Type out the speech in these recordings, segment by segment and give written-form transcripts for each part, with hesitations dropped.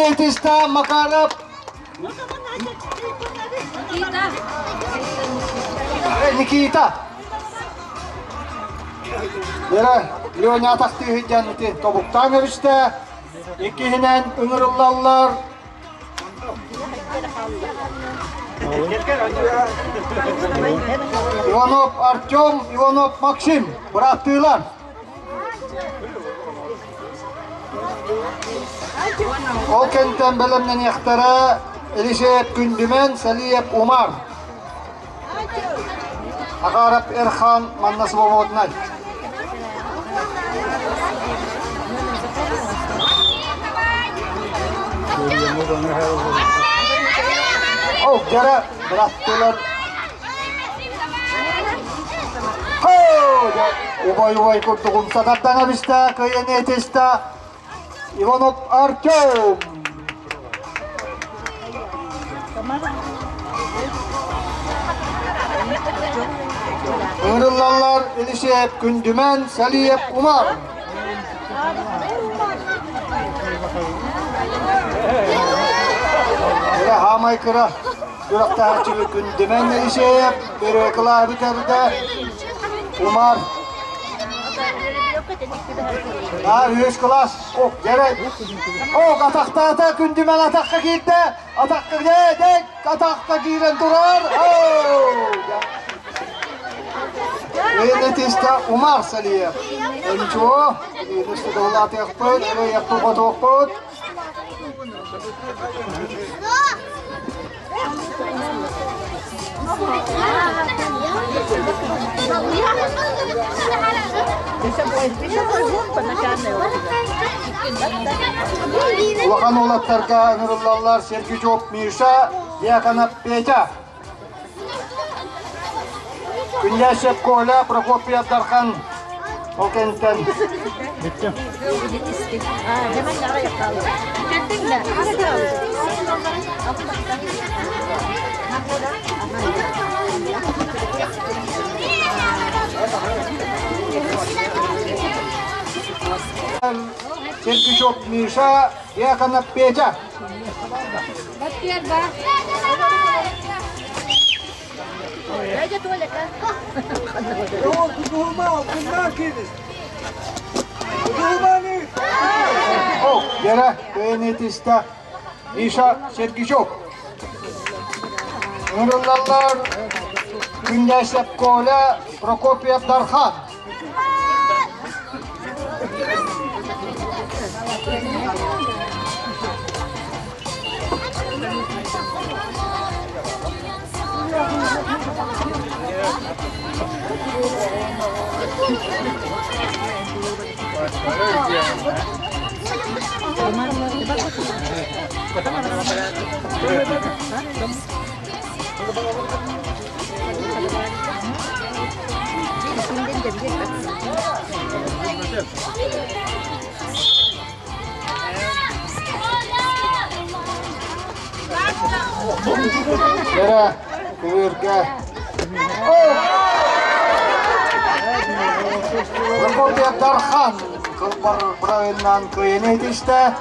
etista Makarap. Nikita. Yere Leonya taktiği canıtı topuktan erişte. İkihinen ıngırıllarlar. Ivanov Artyom, Ivanov Maksim bıraktılar. O kentten belemden yaktara Elishev Gündümen, Saliyev Umar. Akarap Erhan Mannas Bovodnay. Oh, jara bıraktılar. Ubay kurtukum sakattan abista, kayın etesta. Ivanov Artyom. Iğrıllarlar Elishev Gündümen, Saliyev Umar. Böyle hamaykıra durakta açılı Gündümen Elishev. Bir ekla biterdi. Umar. Yüz klas. Oh, gerek. Oh, atakta atak. Gündümen atakka gitti. Atakka gitti. Atakka giren durar. Oh. Netista Umar Saliyev. Enco. Netista dolat yakput. Yakput otokput. Vakan olatlarga nurullallar Sergi Job Mirsa Yakana Pecha. Gündesep Kola Prokopyev Darkhan Okenten. Sergi Job Mirsa Yakana Pecha. Oh, yere Benetista Misha Sergi Job. Nurullallar Gündesep Kola Prokopyev Darkhan. Yere kuyurga. Oh! Prokopyev Darkhan kılbar bırakınan kıyını işte.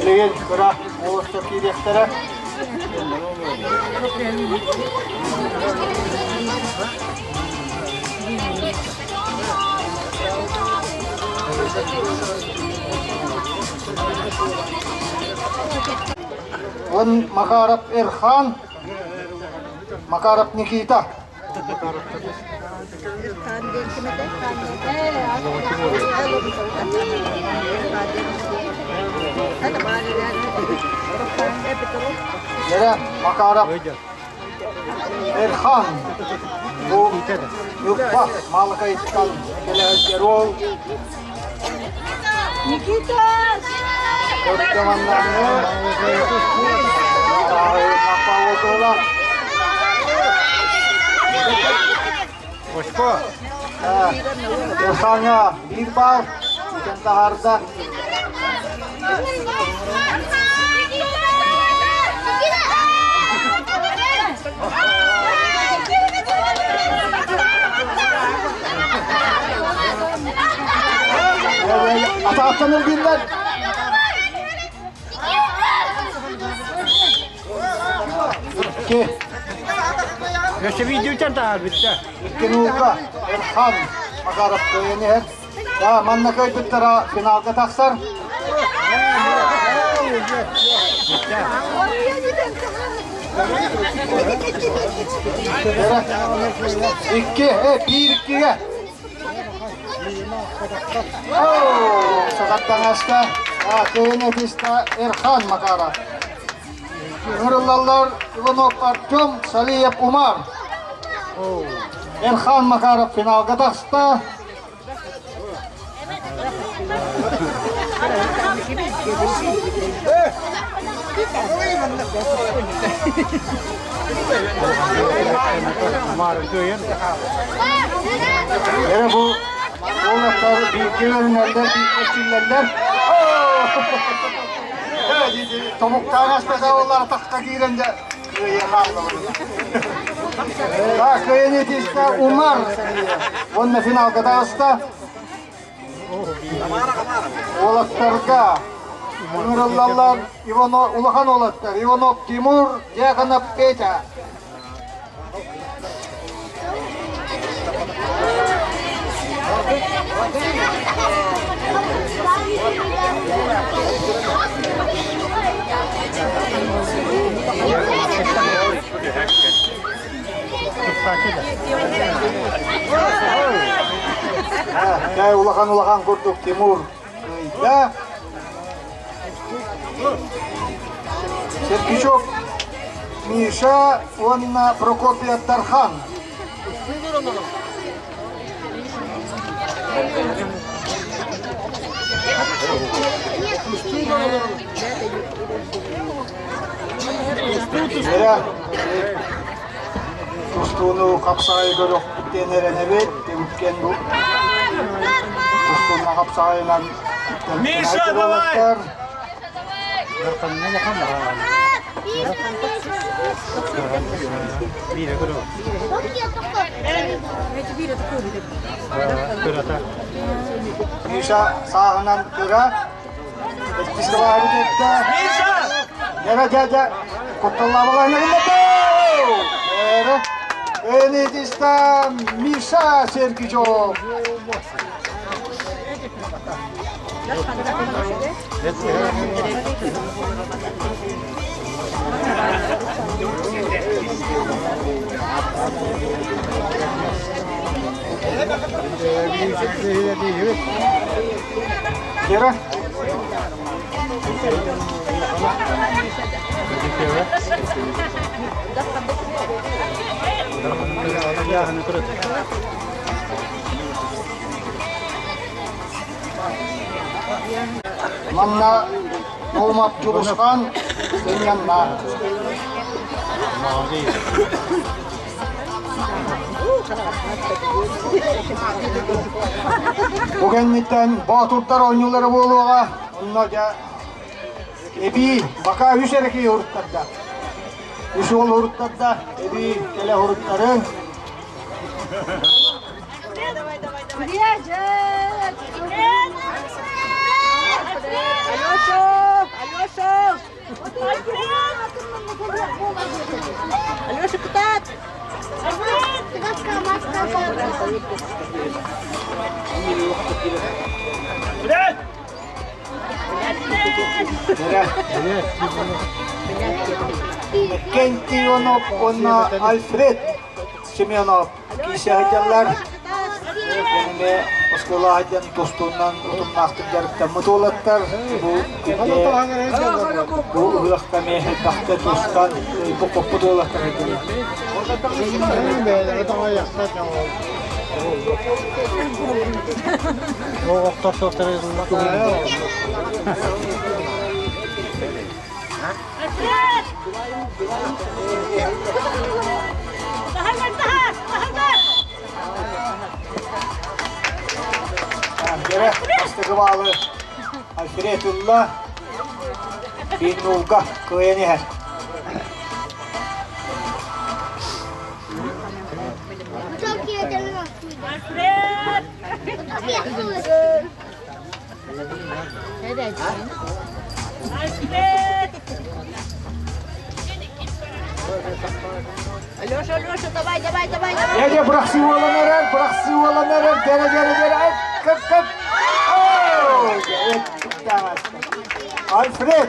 Lihat kerah, mau sekiri ekstera. Wan Makarap Erhan, Makarap Nikita. Yere Makarap Erhan. Bu yukbah malaka itkal kelehkerol. Nikita! Teman-temannya, napawotola. Hoşko. Erhan'a 1 bal. Geçen daharda. Ataktan öldüğünden. İki. Göçe video çantar bitti. İki nurga. Erhan. Makarap köyeni hep. Ya manna köy tuttara finalga taksar. İki. Bir ikiye. Sakattan açta. Köyeni piste Erhan Makarap. Nurullallar Ivanov Artyom Saliyev Umar. Erhan Makarov finalga taksda. Yine bu oğlaklar bir öğrenirler, bir geçirlerler. Tomuktan açmasa onları takta girince köye kaldı. Köyün yetişte Umar. Onun finalga taksda. Oğlaklarga Nurullallar Ivanov Ulahan oğlaklar Ivanov Timur Yakanov Petya. Ya ulakan kurduk Timur. Ya. Serkişok Misha Onna Prokopya Tarhan. Ya. Tustunu kapsayı görüp denirene bir tebükken bu. Tustunu kapsayıyla Misha davay! Bire kuru. Misha sağından göre etkisi var etti. Misha! Gel. Kutlamalarına gitti. Enedistan Misha Sergico. Kira. Manna Nomap Juruskan Senyanna. Bugün bitten Baturtlar oynuyorları buluğa. Onlarca Ebi baka yüsereki yurtlarda. Yüsol yurtlarda Ebi kele yurtları. Алёша, куда? Kenti Ionov on Alfred Semyonov kisahıcılar. Yani Oskolahajan tostundan utumnaktın jarıkta mutulatlar. Bu ılakta mehel tahta tostan bu koppu dolatlar. O oktar Tahar. Yere bastığı bağlı. Alfredullah. Bir nulga kıyani her. Çok iyi canım. Alfred! Çok iyi. Alfred! Alёша, давай. Gel bırak sivalanır, bırak sivalanır. Gel. Kıp. Evet, tutamaz. Alfred.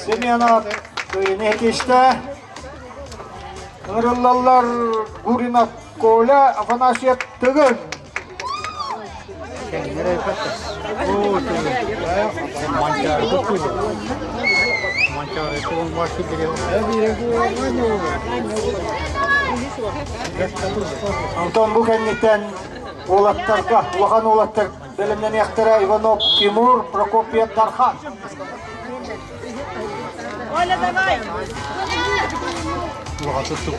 Semyanat kıyını yetişti. Kırılallar Gurina Kola Afanasyev Tıgın. Mancar itu masih beliau. Anton bu kendiden olatlarga, ulan olatlar bölümden yaktara Ivanov Timur Prokopiev Darkhan. Оля, давай! Luka tutup.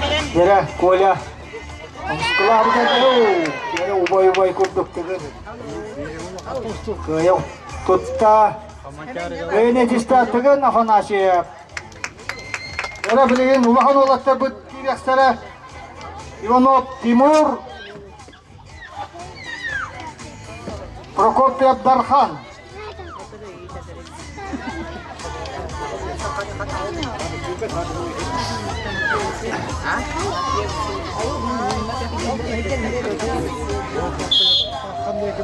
Берен. Yere Kola. Sekolah bukan yere ubay kurduk Tıgın. Kaya tutta. Kaya netista Tıgın Afanasyev. Yere bilgin ulan olatlar bu yaktara Ivanov Timur Prokopiev Darkhan. Dekat.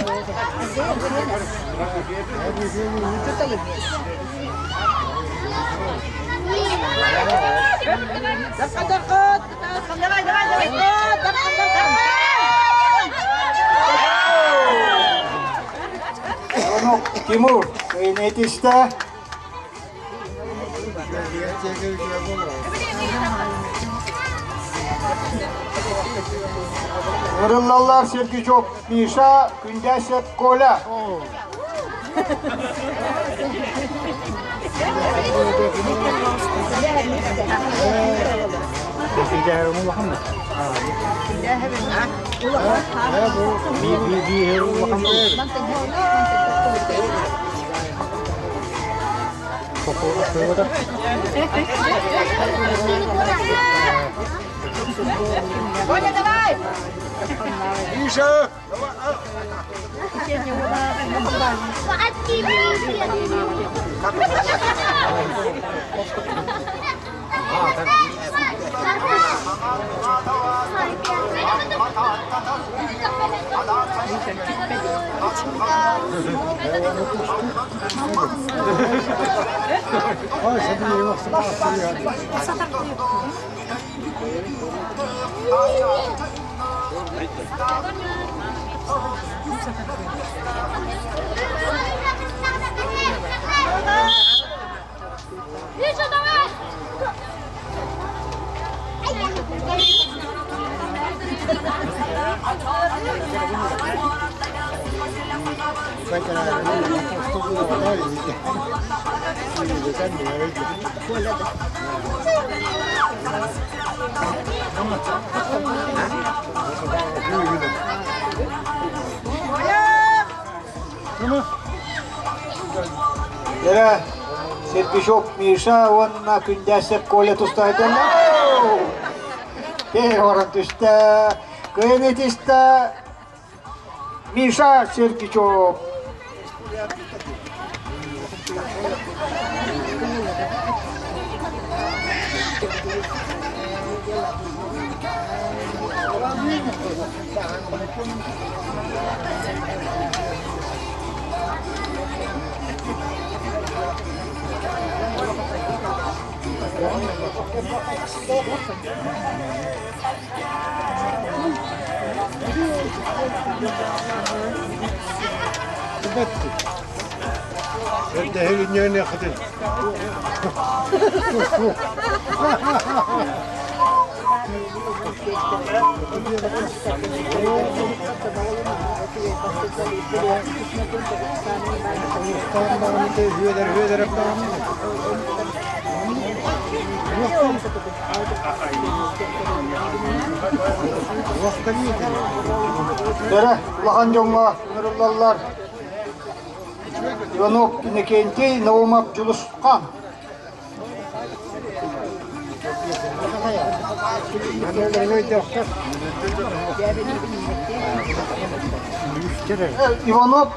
Давай. Dekat. Ivanov Timur kaya yetişti. Kırılallar Sergijov Misha Kündasev Kola. Tidak Muhammad. Di Muhammad. Pokok Оля, давай! Saat kimi? Yusuf, давай! Yere Sergijov Misha onna Kündasev Kola tustaydı. Oran düştü. Kaya yetişti. Misha Sergijov. Sen de her gün ne kadar? Hüyeder Dere, ulakan jonga, nırıllarlar. Ivanov, inekenti, naumap, juluskan. Ivanov,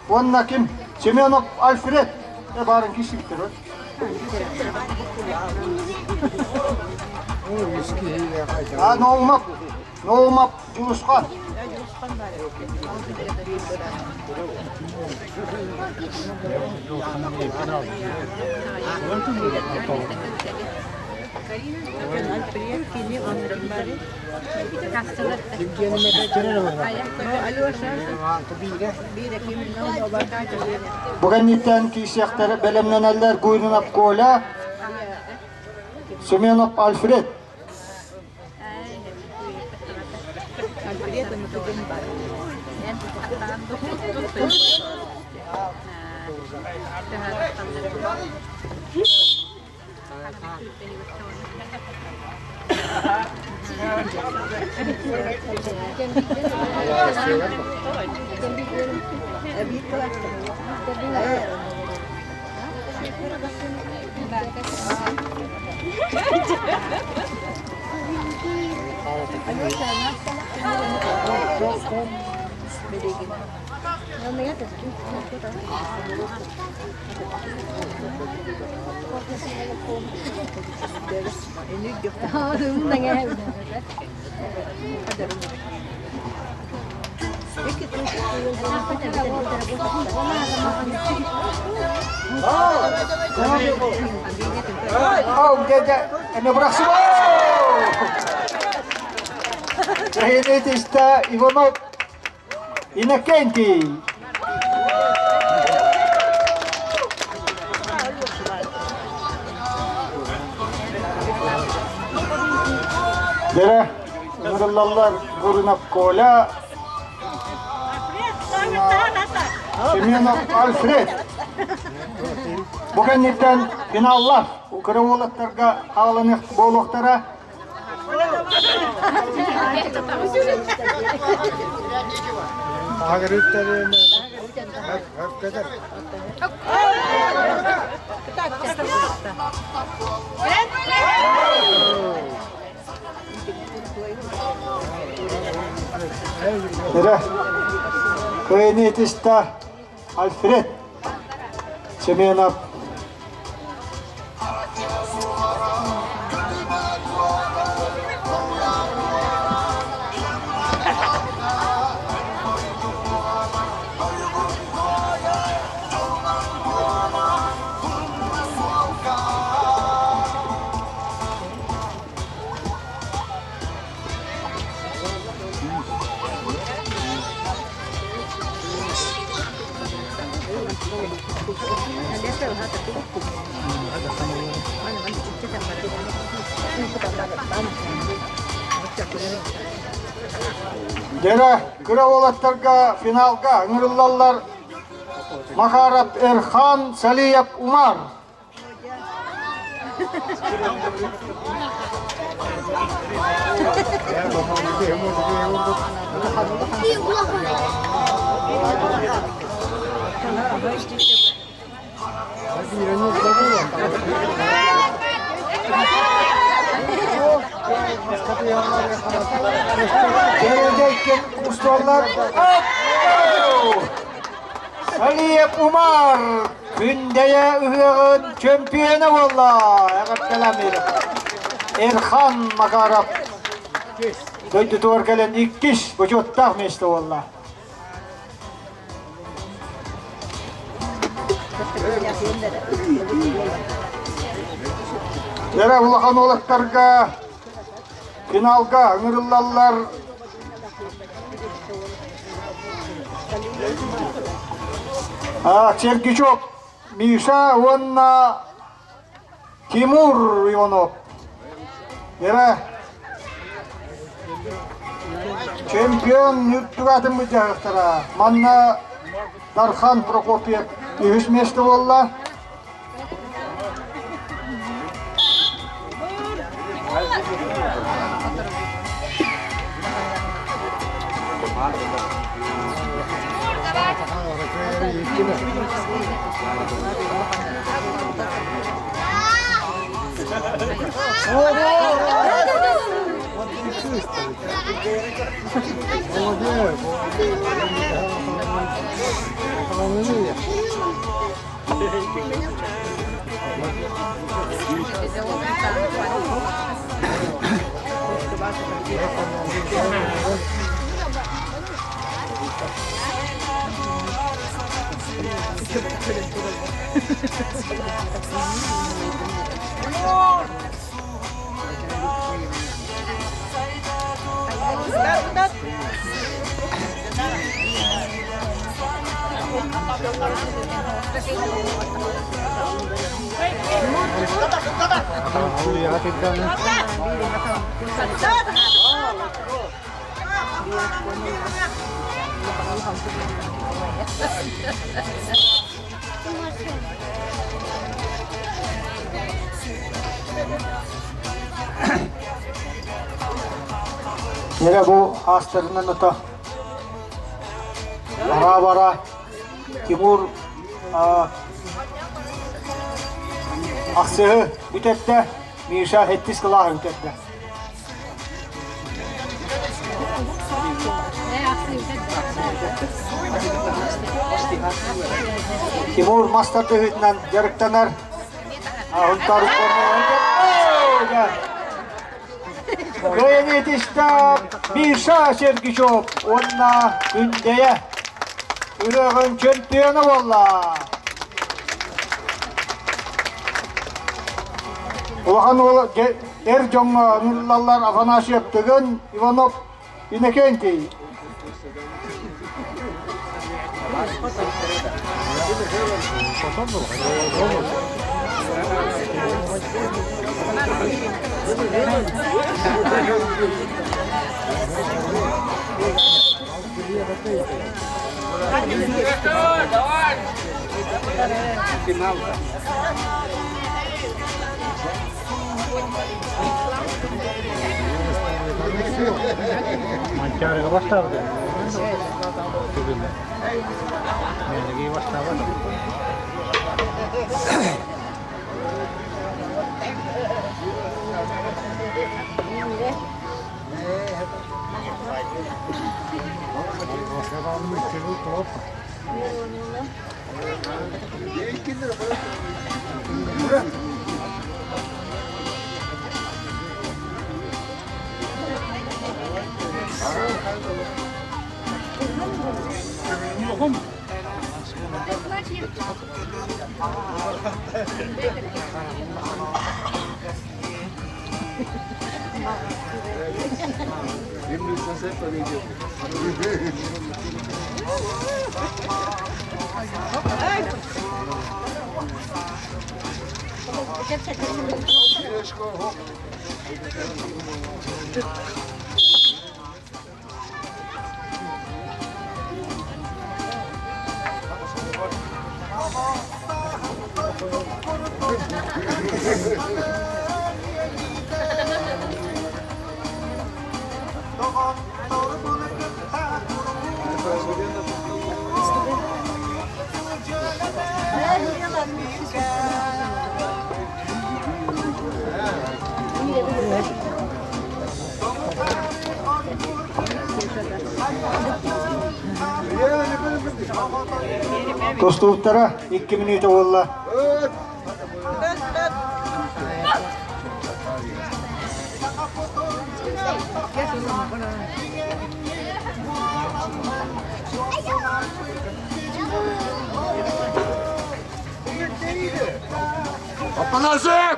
Vanna kim? Semyonov, Alfred. Barın kişi bitir. Ha, naumap, juluskan. Bugün itten kişiyakları belemlenenler Guyrunap Kola, Semyonov Alfred. Oh, Jaja, ano braso mo? Rahilitista Ivanov, Inakenti. Dere, nırıllarlar Guyrunap Kola, Semyonov Alfred. Bugün itten finallar. Kırıvolatlarga ağlanık boluqtara. Dere, kıyınetista Alfred, Semyonov. Dere, kırıvolatlarga finalga nırıllarlar Makarov Erhan, Saliyev Umar. Gelecek ustalar. Saliyev Umar, gündeye ıhığın şampiyonu valla. Erhan Makarov. Döydü doğru gelen ilk kişi, bu çok tahmişti valla. Dere ulakan olatlarga finalga ыңырыллалар. Чергичок Миша, Ванна, Тимур Иванов. Дere чемпион юттугатын быжагыктара. Манна Дархан Прокопьев ühüs mesli valla. Yine bu hastırının öte. Bara bara Timur Aksığı bütette Mirşah Hettis kılar bütette. Timur master tühütünden yarıktanar. Huntar usporunu Köyün yetişti Mirşah Sergiçov. Onunla gündeye Yüreğin çöntüğünü valla. Ulan ola Ercan'la Nurlallar Afanasyev tügün Ivanov Inekenti. Mancarga başlardı. Tübünde. Melegi başlardı. Dostluklara 2 minüte valla. Apanasyev!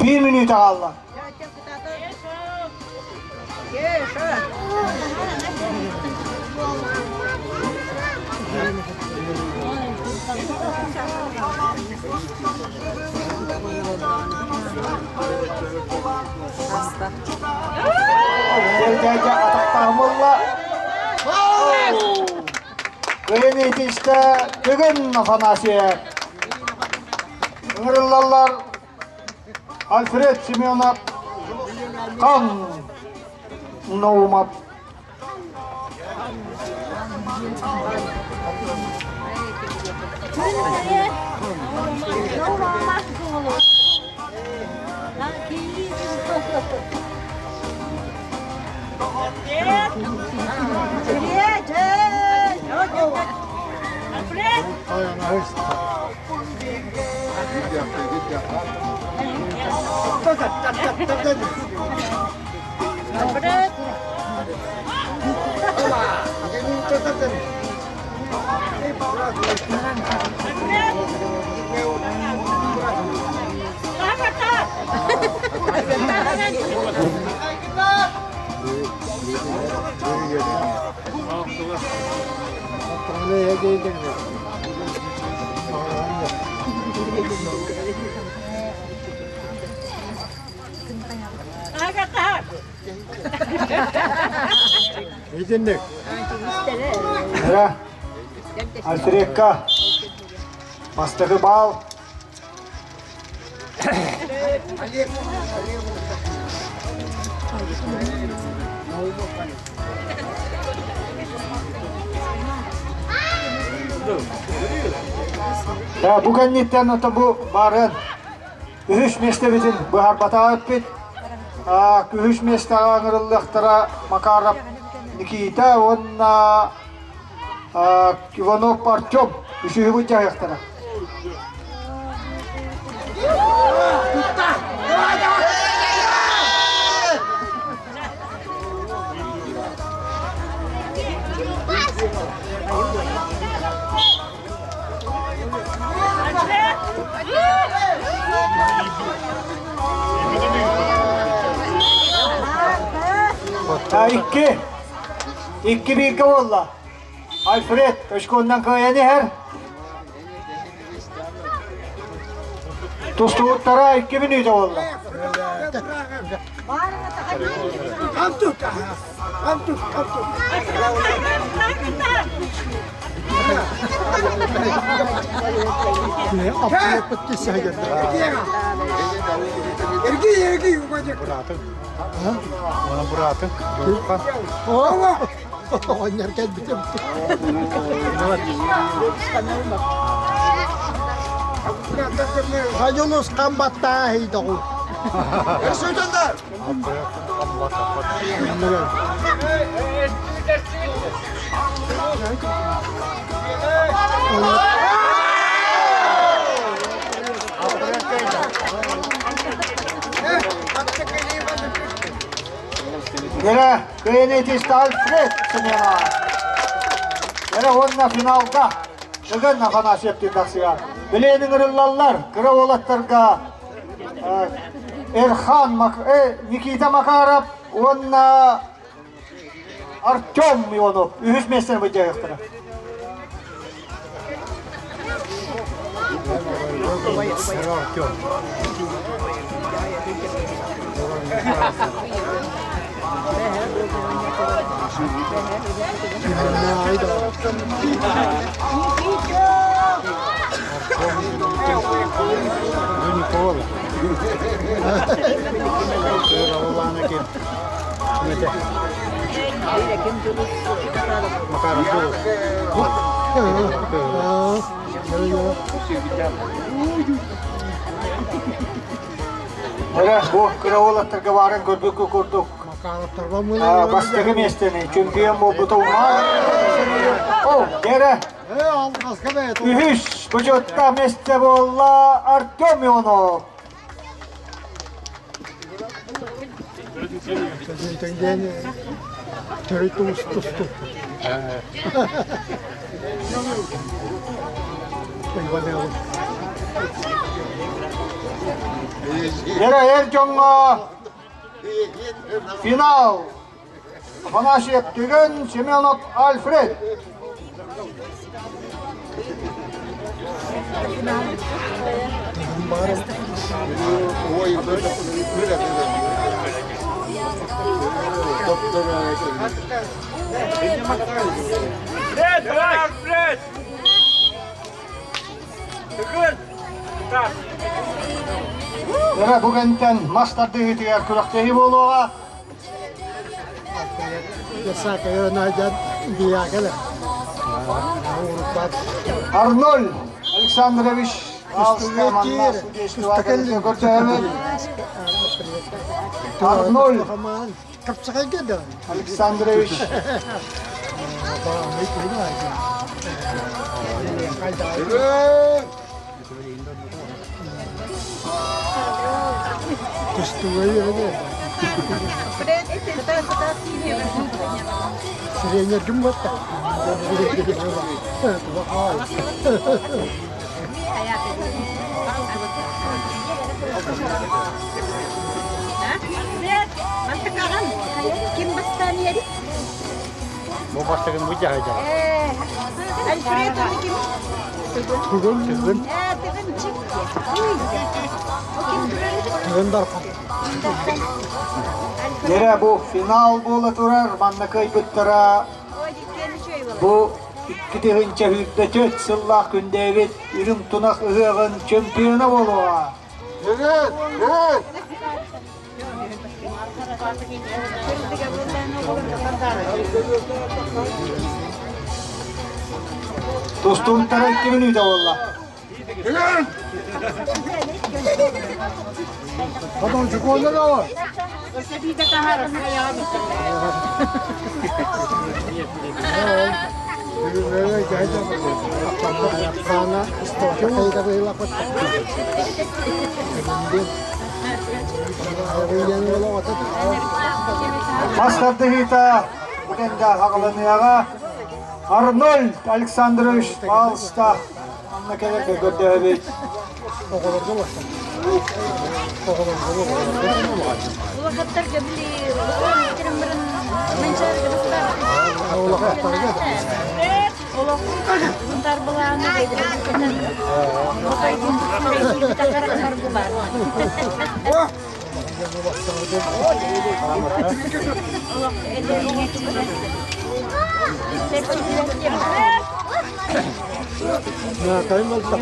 1 minüt kaldı. Gel atak tahmulla. Kıyın işte bugün Afanasyev. Irıllarlar Alfred Simeonov kan Noumap. İzinlik. Mira, Alfredka, Mastakı bal. Ya bugün nitten ota bu barın. Ühüş meslebitin bu harbata öpbit. Ühüş mesleğe ngırıllıqtıra makarap Nikita onna Ivanov Artyom üçüğü bu cahıqtıra. İki bir valla. Alfred, Toşkon'dan kayani her. Tustuğutlara 2 minüte valla. Ne aptal putki sayılır. Ergi Buratın. Ha? Bana Buratın. Durkan. Oynarken bitti. Hayunus kambatta hidahu. Yaşıyorlar. Yine kıyınetiz Alfred Simeonov. Yine onunla finalda Bugün Afanasyev tindaqsıga. Bilenin ırıllallar, kıra olatlarga Erhan, Nikita Makarov, onunla Artyom Ivonov. Ühüş mesleğini bu cahıqtıra. Bu kıra olatlarga varın gördük. Bastығы местені, чемпион болып ұтылмақ. Кері. Үхіш, бұжотта месте болла Артем Иванов. Yere Ercan'a final. Afanasyev Tügün, Semyonov Alfred. Yere bugünden mastardı hitiyer kürekteyi boluğa. Jasa kayo na dyan, hindi yakala. Arnold Aleksandrovich Alstaman'la Sudeştivakar'da Gorçayev'e. Arnold Kapsakay ka doon. Aleksandrovich May tuloy. Gusto mo yun. Sirenya jumbat ka. Wow. Kim bastani yeri? Mau pastikan bujah aja. Alfredo ni kim? Turun. Tigin çık. Turundar. Yere bu final bola turar manna kaybettara bu ikkitinci hütte töt sıllah gündevit ürüm tunak ığığın çempiyonu boluğa. Dostum tara 2 minüte valla. Adam şu konuda da var. Böyle geldi. Sana istokay da böyle lapat. Mastardı hita bugün de hakalanıyağa Arnold Aleksandrovich Alsta anna kelek gördüğü O kadar da var. O kadar da var. Vakatlar gebli, kirim-kirim mencari besar. Allah kahretsin. Allah, bentar belakang gitu. Bapak ibu kita karakter gubar. Allah, ini cuma. Ya kayın mal tak.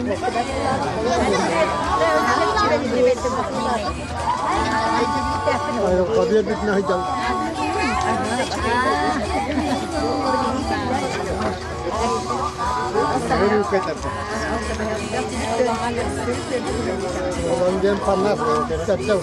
Ayo kabir bitna hijal. Baru kata. Orang dia panas, kacau.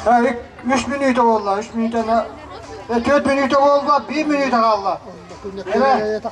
Ha, 3 minüte valla, 3 minüte ne? 4 minüte valla, 1 minüte kaldı. Evet.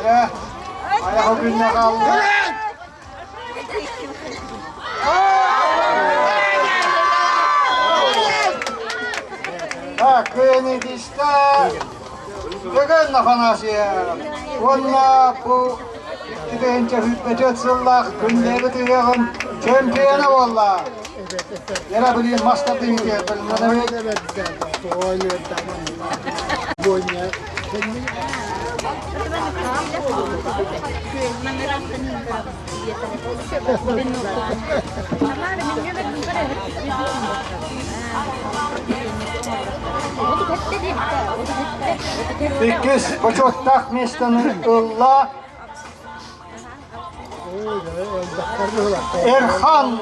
Yere ayağı gününe kaldı. Ha, kıyını dişte bugün Afanasyev. Onunla bu gidince hüddecet sıllah gündeki tüyağın çempiyonu valla. Yere bileyim mastardı hüddeye bilmem ne. Evet, tuvalet tamam. Bonya. Untuk İkiz buçuk tak mesleğini ılla Erhan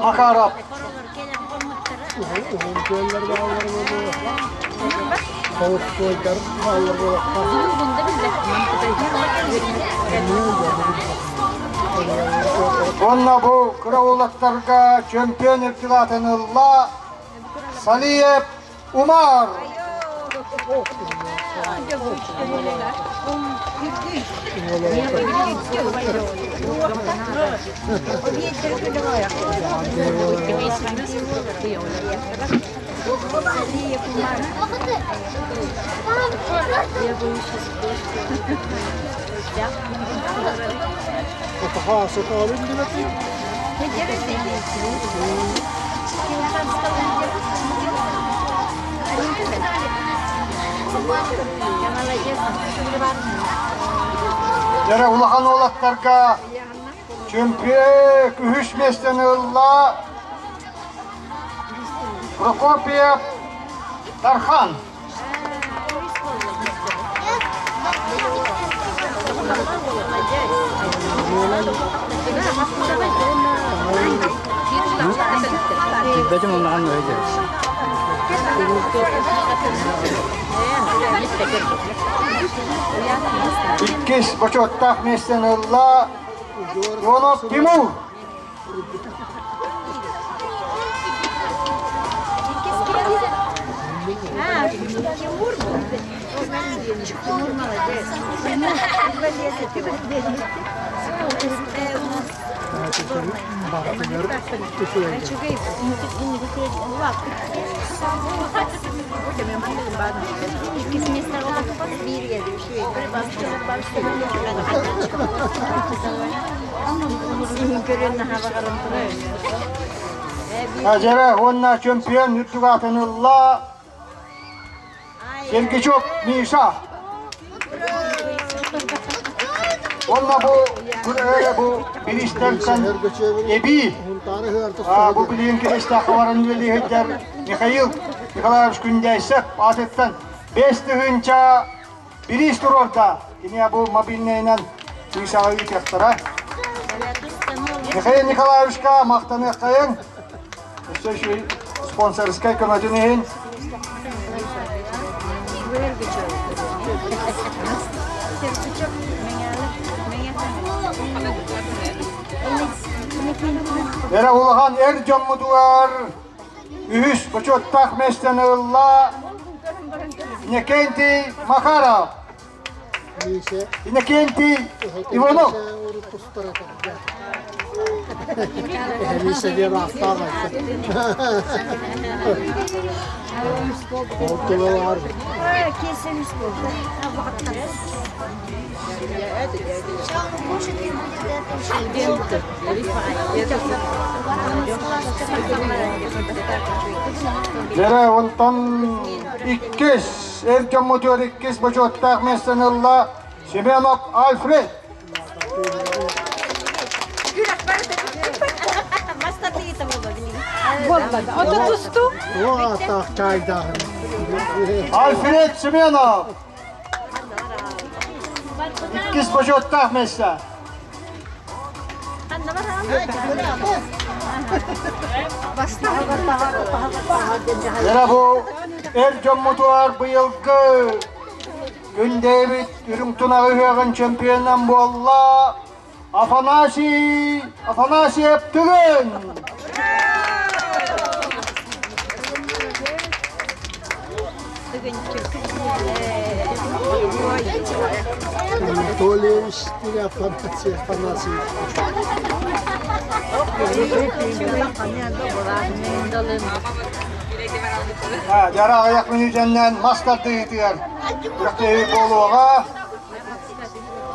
Makarov. Onunla bu kıravulaklarga çempiyon irtibatını ılla Saliyev Umar. Yere ulakan oğlaklarga çempiyon kühüş mesleğini ılla Prokopiev Tarhan. Kita cuma makan aja. İkiz buçuk tak mesleğini ılla Yonov Timur. Hacere onna çempiyon irtibatını ılla Sergiçok Misha. Onunla bu biristelken ebi bu bilin ki istakavarın veli hecder Mikhail Nikolaevich Gündeysev adetten 5 tığınca biris dururda yine bu mobilneyle Misa'yı yüklektara Mikhail Nikolaevich'ka maqtanı kayın işte şu sponsorskay kömötünühün Yere ulakan Ercan Muduvar Ühüs buçuk tak mesleğini ılla Inekenti Makarov. Inekenti Ivanov. Elise diye rastlar var. Ortada var. Kesin Yere ondan ikiz Ercan Muduvar ikiz buçuk tak mesleğini ılla Semenov Alfred. O atak çayda. Alfred Semenov. İkiz buçuk tak mesleği. Yine bu Ercan Muduvar bıyılgı Gündevit ürün tunağı hüyağın çempiyondan bu Allah Afanasyev Tügün. Anatolievich diye Afanasyev. Yara ayak minücenden maskatı yitiyor. Bıraktı boluğa.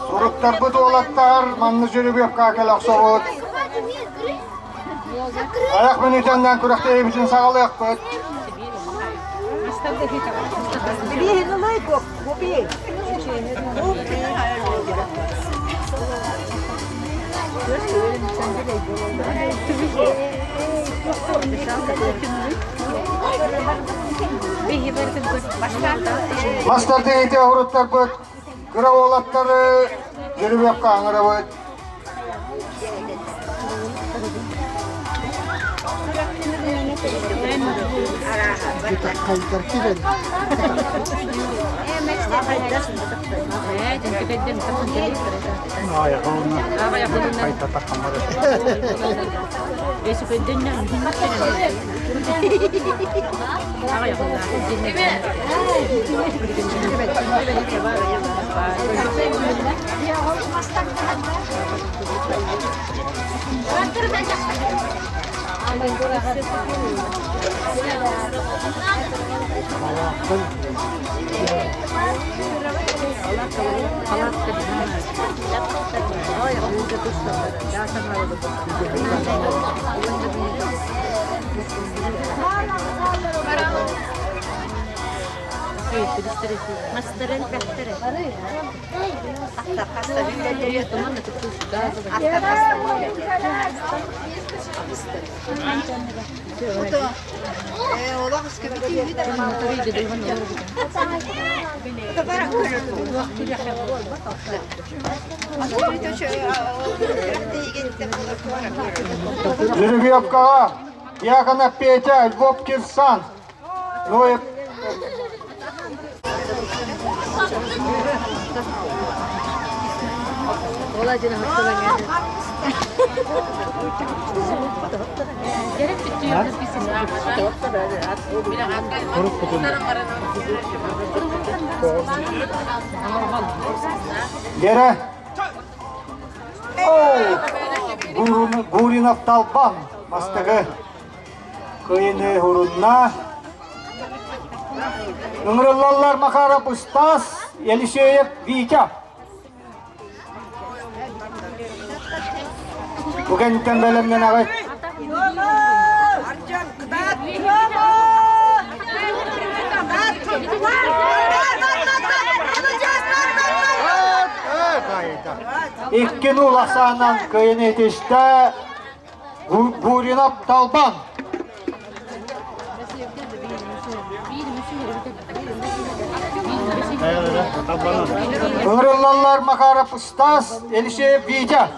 Suruktar bu tuğlatlar manlı jürüp yok kakelak soğut. Ayak minücenden kıraktı bütün sağlı yakpıt. Bihi berdim başlarda. Masterde ete hurutlar böt. Kıra oğlatları yürüp yapkan ara böt. Kita kayıtlar kiren. Kayıt atakanlar. Masteren bektere. Yürüp yapkan. Yakana peyte Lvov Kirsan. Noyep. Gerek bitiyor bizim. Yere. Gurinov Talban. Mastagı. Kıyını hurunna. Nungırıllar Makarap Ustas. Yelişeyip Vika. Bugün tembelimden ağır. İkkin ulasanan kıyın etişte Gurinov Talban. Nungırıllar Makarap Ustas. Yelişeyip Vika.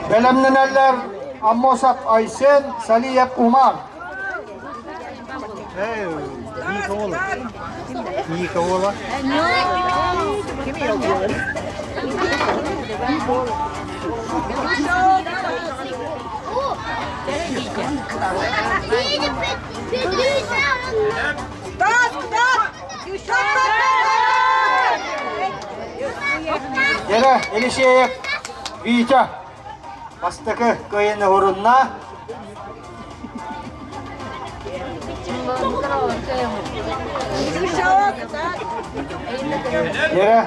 Belemneneller Ammosap Aysen, Saliyep Umar. İyi kovala. Yere Elişeyep Vika. Bastakı kıyını hurunna. Yere.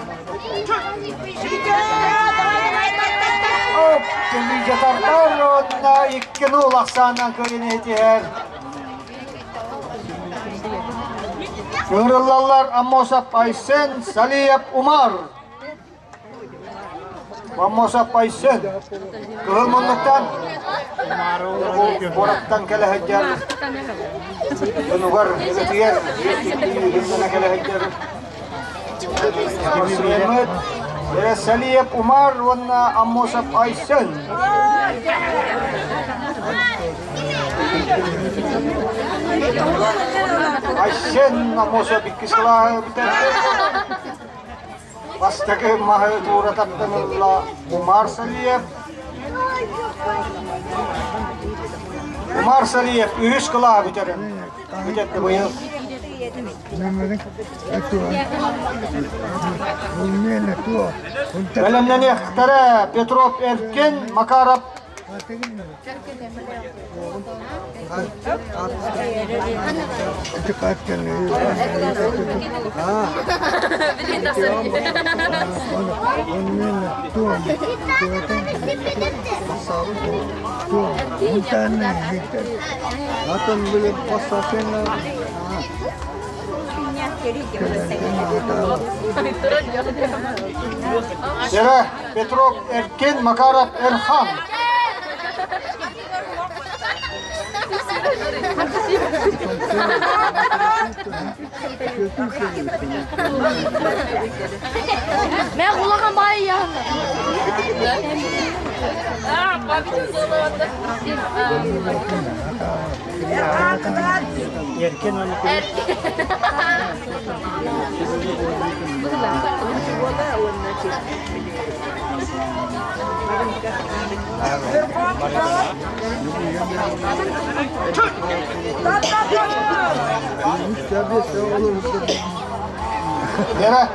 Hop, kemice tartar onunla ikkin ulaksanan kıyını etiher. Nurullallar Ammosap Aysen, Saliyep Umar. Ammosap Aysen. Kehulmunluktan. Boraktan kala hajar. Penugar, etiher. Hindana kala hajar. Selamat. Ya Saliyep Umar wana Ammosap Aysen. Aysen Ammosap ikislah bitan. Pastake mahatura tattanullah Umar Saliyep. Umar Saliyep ühüş kıla bitarın. Bitarın bu yıl. Memlerin etua. Bunun etua. Belemden ihtara Petrov Erkin Makarap. Cepat kali. Bunun etua. Tua. Bukan kita. Atau beli pasasen lah. Yere Petrov Erkin Makarap Erhan. Ben kulağım bayi ya. Erken onu Nere?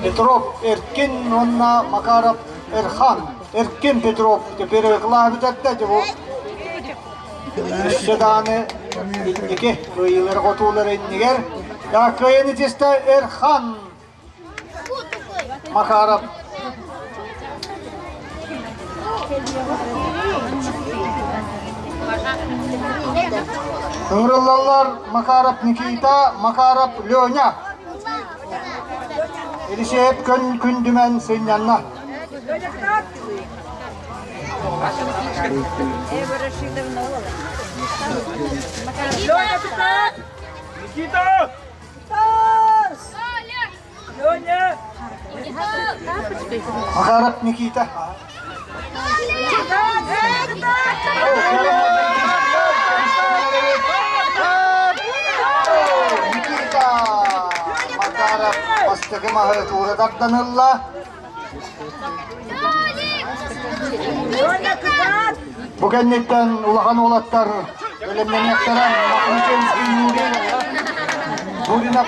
Petrov Erkin onna Makarov Erhan Erkin Petrov teper kılavitatta bu Şedane iki kıyıları kotuları inniger ya kıyını teste Erhan Makarov Hıngırıllar Makarov Nikita Makarov Lyonya Elişe hep gün dümen senin yanına. Никита! Леня! Makarov Nikita. Nikita Makarov pastaki maharet uğradardanılla. Bu kendilikten ulakan oğlatlar ölemleneklerin makınçemiz Nuri Nuri'na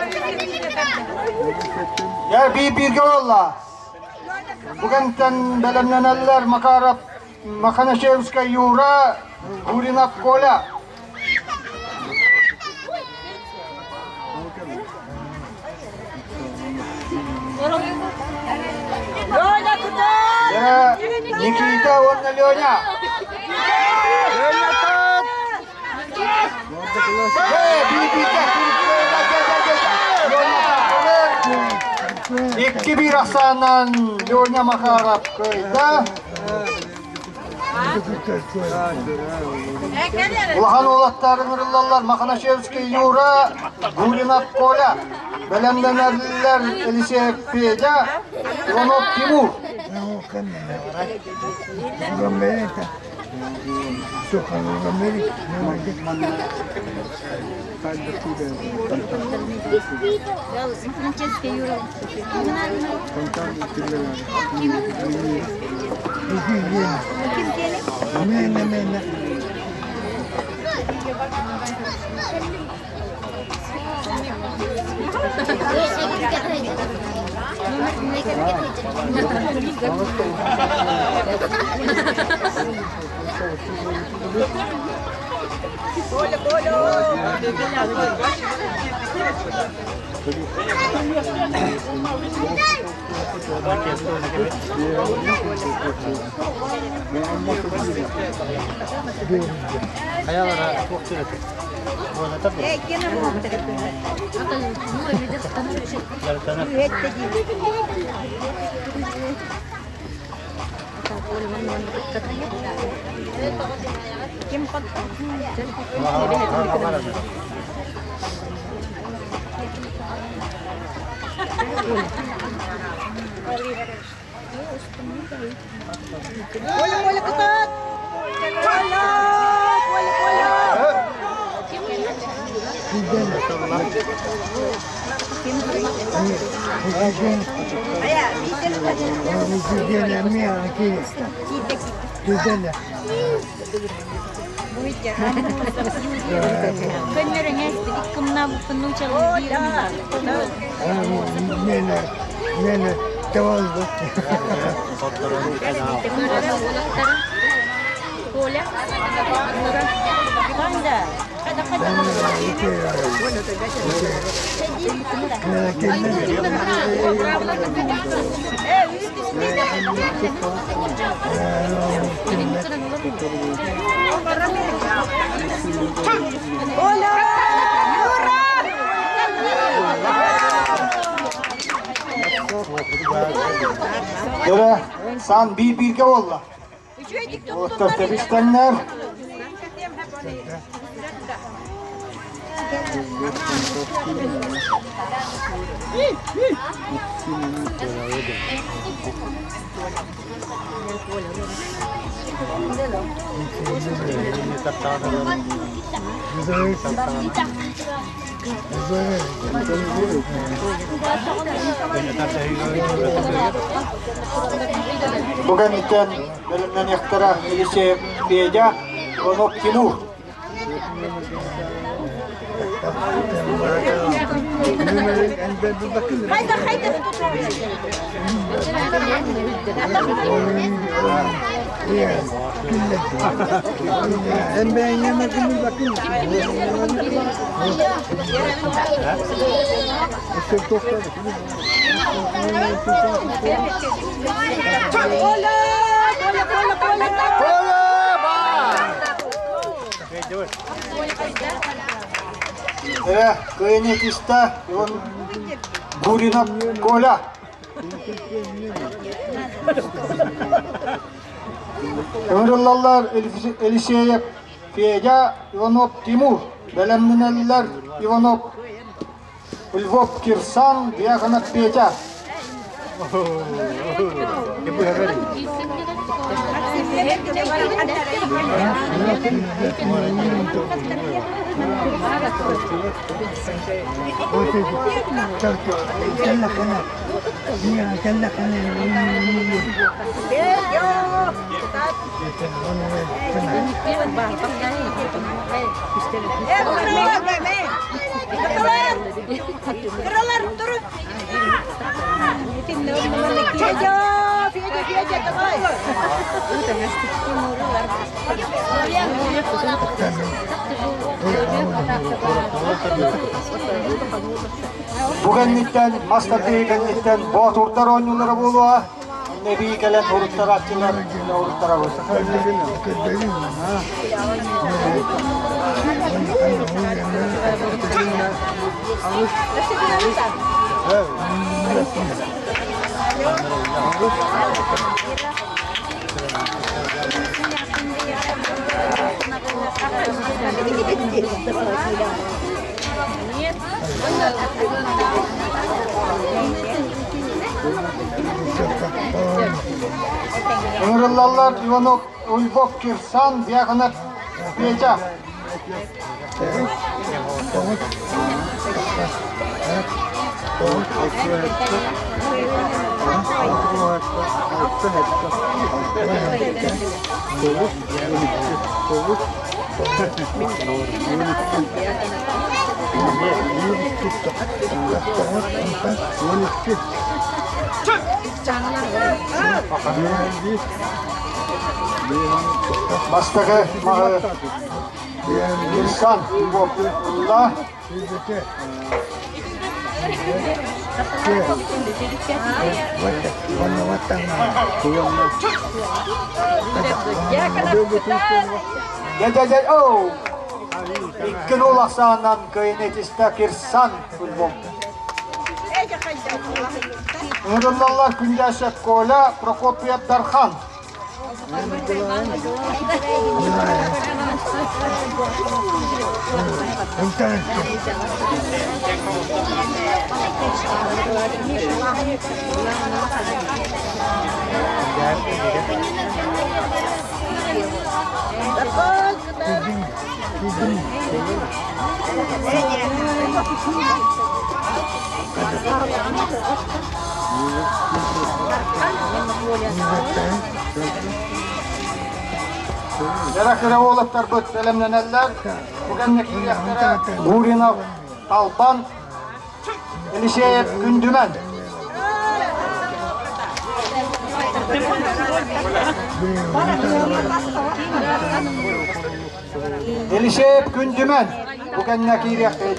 yer bir birge olla. Bu kendilikten belemleneller Makarov Makanaşevska Yura Nuri'na kola. Ya Nikita onna Lyonya. İki bir asanan Lyonya Makarov köyde. Ulahan oğlatların ırıllarlar Makanaşevski Yura Gulina Kola. Belemlenerliler Elise Feyda Ronov Timur. Kayalara çok çürütür. Böyle tabii. Yarısını. Beneran ya, ikam na penuh calon diri. Nene, devam et. Bola. Banda. Dere san bir olla. Otto tebiştenler. Bukan ikan dalam iktara Elise Beja Onok Timur. Kayaknya kita yon Burina Kola. Ömrüllallar Elise'ye Feja Ivanov Timur. Belemlineller Ivanov Lvov Kirsan Diyakanat Feja. Bugün nitten, Master'da nitten, boğat urtlar oynuyorlar buluğa. Nebi gelen urtlar atçılar, urtlar var. Ömrüllallar Ivanov Ulbov Kirsan Diyakanat Beja. Mastaka Kirsan Ulbovullah. Gel oh. İkin olaksanan kıyınetiste Kirsan Ulbov. Ömrüllallar Küncaşek Kola Prokopyev Darkhan. Yarakıra oğlaklar büt selamlanırlar. Bugün yaklara Gurinov Alban Eliseyev Gündümen. Eliseyev Gündümen. Bugün yaklara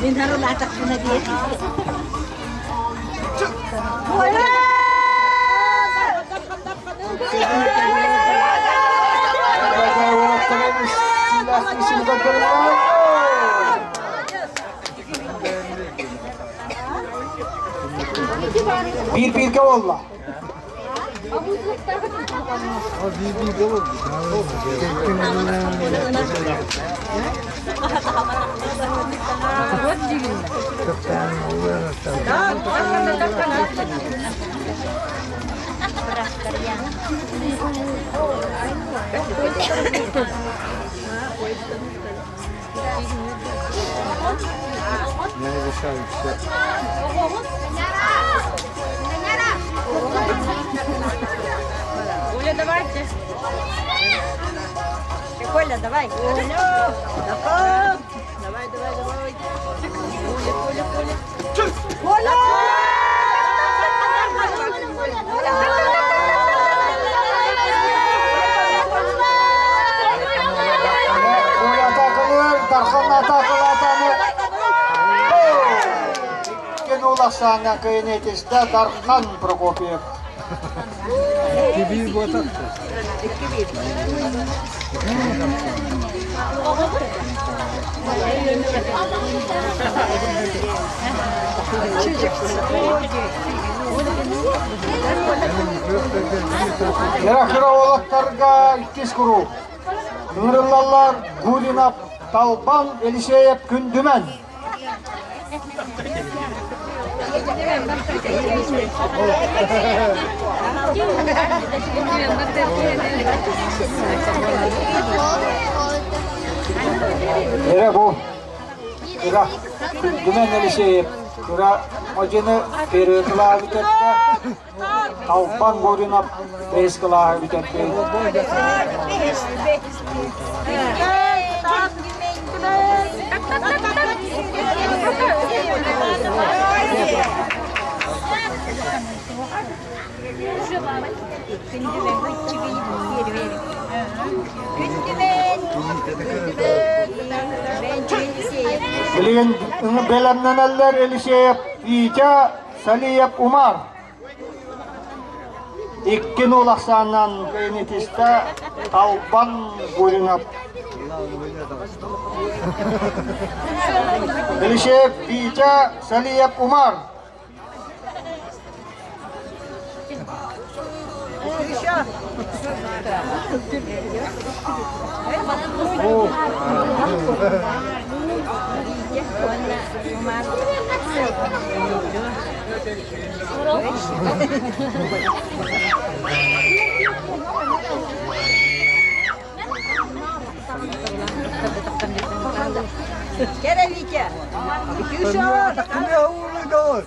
Dinaro latak mo na din. Wala! Bagay ulat kalmış. Silah isini kadırlar. Bir kavalla. Оля, давайте. Коля, давай. Давай, давай, давай. Коля, Коля. Коля! Böyle atakılır. Darkan'la atakılı atanı. Gene ulaşsağından kıyın etesi de Darkan Prokopyev. Gibi bu atak. Yarakıra oğlatlarga ikkiz kuru. Nırıllallar Gulinap, Talban, Eliseyev, Gündümen. Yere bu. Kıra Gündümen Eliseyev. Kıra hocını peri kılağı bitette. Talban Gulinap, beş kılağı bitette. Bilin belemleneller Eliseyev, Vija, Saliyev, Umar. İkkin ulaşsağından kıyınetiste Talban Gulinap. Eliseyev, Vija, Saliyev, Umar. Gel Vika. Yuşa. Ne uğurlu doğru.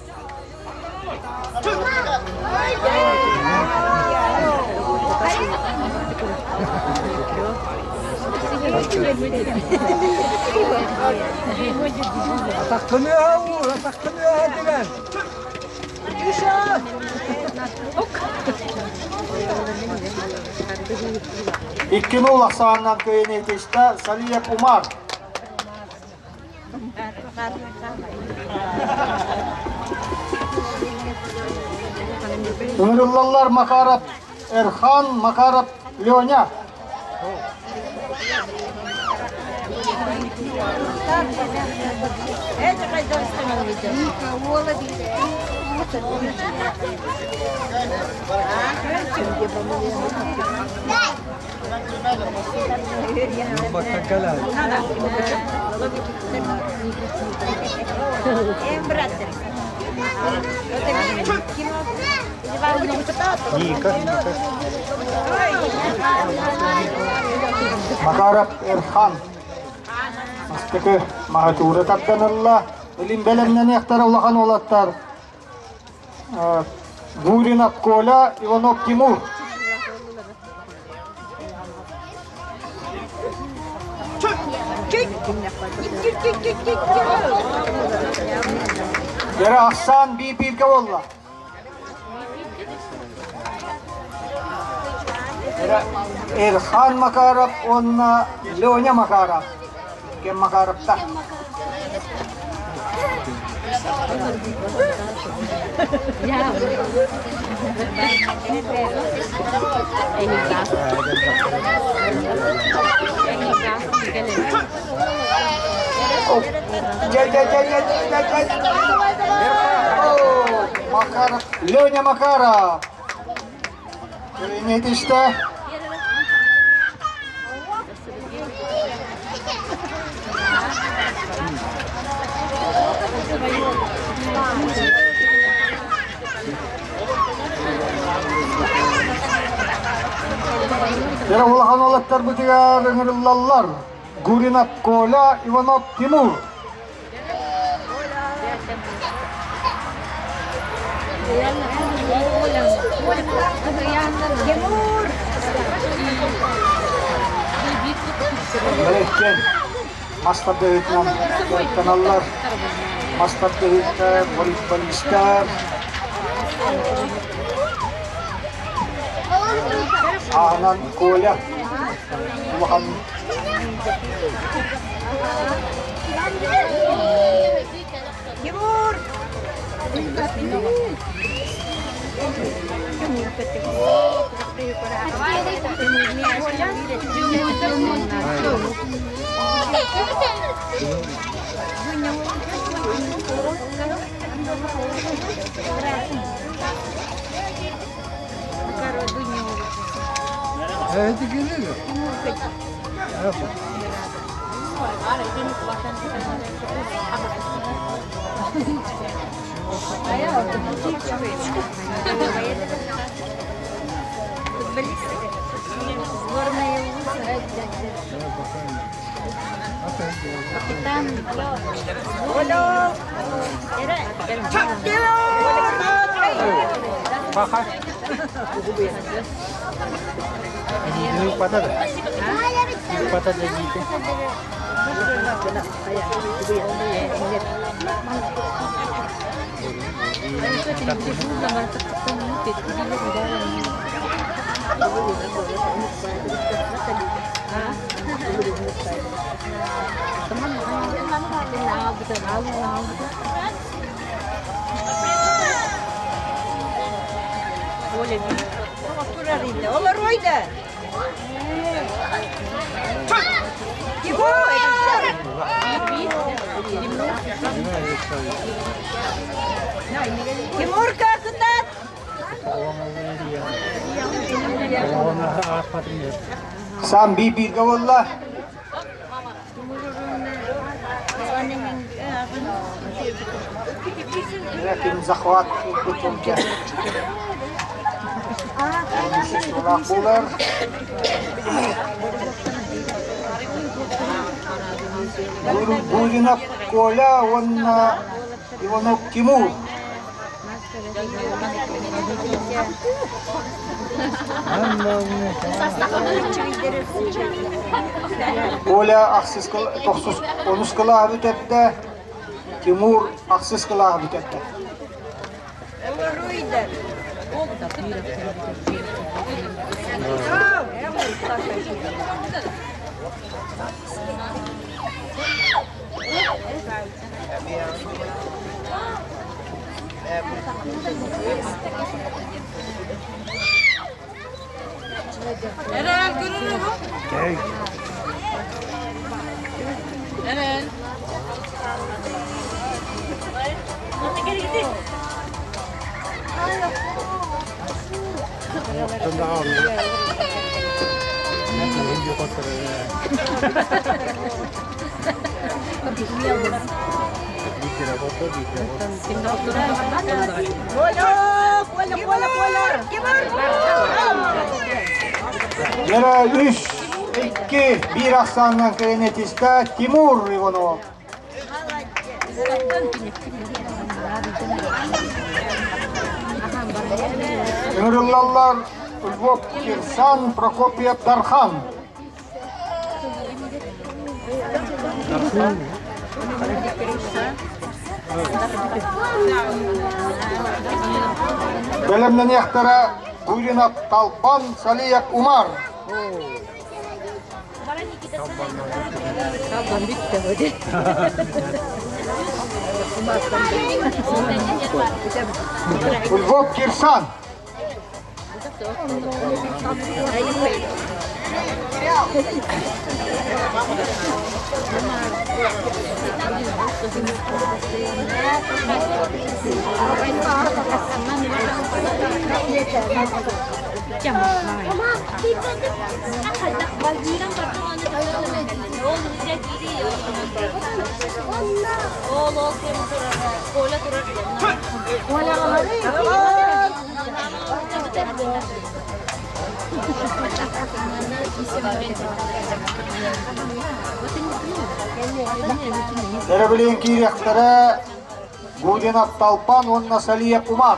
Ataklanıyor ha Uğur, ataklanıyor hadi ben. Yuşa. İkkin ulaşsağından kıyınetiste Saliyev, Umar. Nurullallar Makarov, Erhan, Makarov, Leonya. Это кайданская видео. Bakakalar. Браттер. Ніка. Makarov, Erhan. Astıkı mahatura tapdanırlar. Ilim belemden ektar olakan olatlar. Gulinap, Kola, Ivanov, Timur. Yere Ahsan, bir kavalla. Erhan Makarov, onna Leonya Makarov. Kim Makarov'ta? Gel. Oh, Makarov, Леня Макаров. Köyüne işte. Yara ulağan olatlar bu diğer ıngırıllallar. Gurinap Kola, Ivanov Timur. Melekten Master Vietnam kanallar, Master Vietnam voleybolistler, Anan Kola, Ulağan Timur. Evet, geliyor. Bakar. Ini patah dah. Patah dah gitu. Oturar indi. Olur oydu. Timur kakıtat. Sam bibir gawalla. Lakin zakhwat betul ke. Kular. Gurinap Kola, Ivanov Timur. Kola aksız toksuz onus kıla habitette. Timur aksız kıla habitette. Olur oydu. Eren görünür mü? Eren. Nasıl geri gidin? Tendang. Video kotor. Dikira kotor, dikira kotor. Bola. Yara 3-2 aksandan kıymetiste Timur Ivanov. Ыңырыллалар Львов Кирсан, Прокопьев Дархан. Bölümden yahtara Guyrinap Talpan, Saliyek Umar. Kapan bitti hadi. Львов Кирсан. Ama bagiran Теребелин киректері Гудинов Талпан, онна Салиев Умар.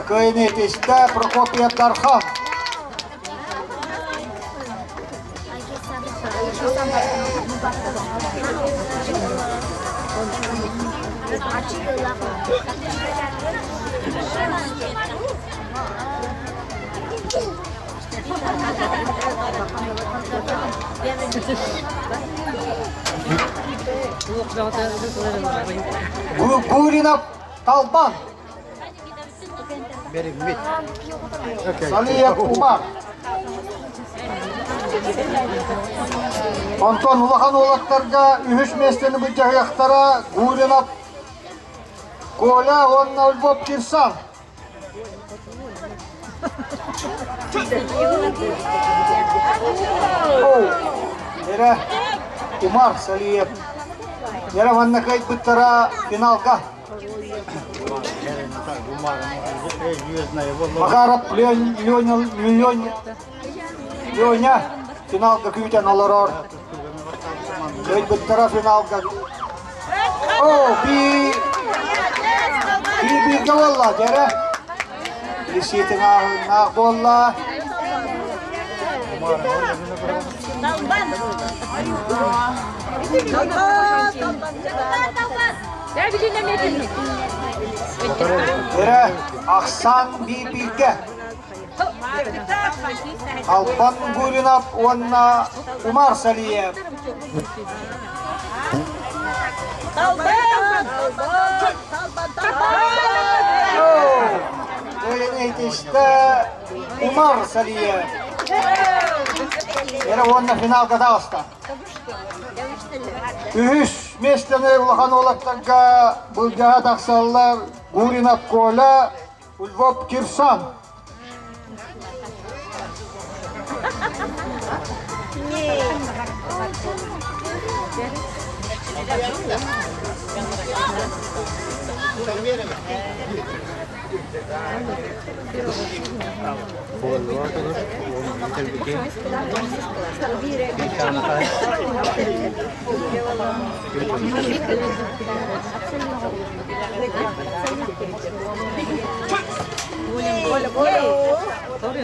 Кöyüne yetişte Prokopiev Darkhan. Гуринов Талпан. Салиев Умар. Антон Улахан олаттарга үхіш местені бұджағы яқтара Гуринов Коля, онна Львов Кирсан. Нері Умар Салиев. Нері ванна кайт бұттара финалға. Макаров Леня финалга күйтен аларар. Кайт бұттара финалга. Bir valla dere. Lisitin ağına valla. Dere Aksan Bibilge. Alpan Gurinov onna Umar Saliyev. Köyüne yetişte Umar Saliyev. Yere onna finalga dağısta. Ühüş mesleni ulahan olatlarga bulgaha dağsallar Gurinov Kola, Lvov Kirsan.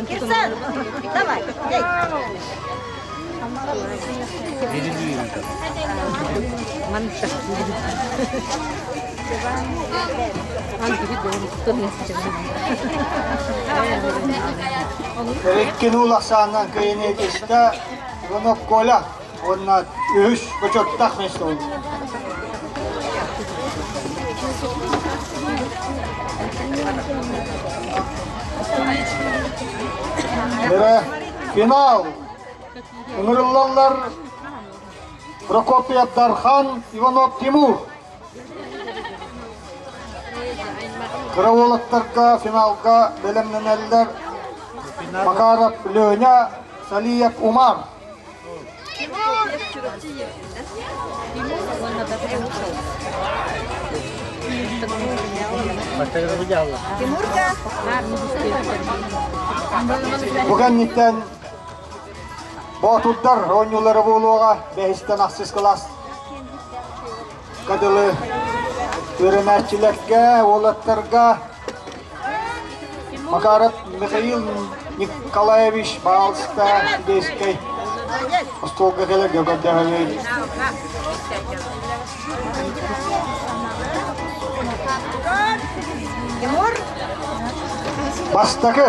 Kirsan, давай, ей. Mantap. Rekkin ulaşsağından köyüne yetişte Ronov Kola. Onna ühüş bıçottak mesle oldu. Nere final. Ümürüllerler Prokopiev Darkhan, Ivanov Timur. Kıravolattırga finalga belemleneller Makarov Lenya, Saliyev Umar. Bugün nitten Batudlar oyuncuları buluğa behisten aksız kılas. Kadılı öğrenetçilerge, olatlarga Makarov Mikhail Nikolaevich Balsta Deskey Ostolga gelir gögördüğü. Bastaki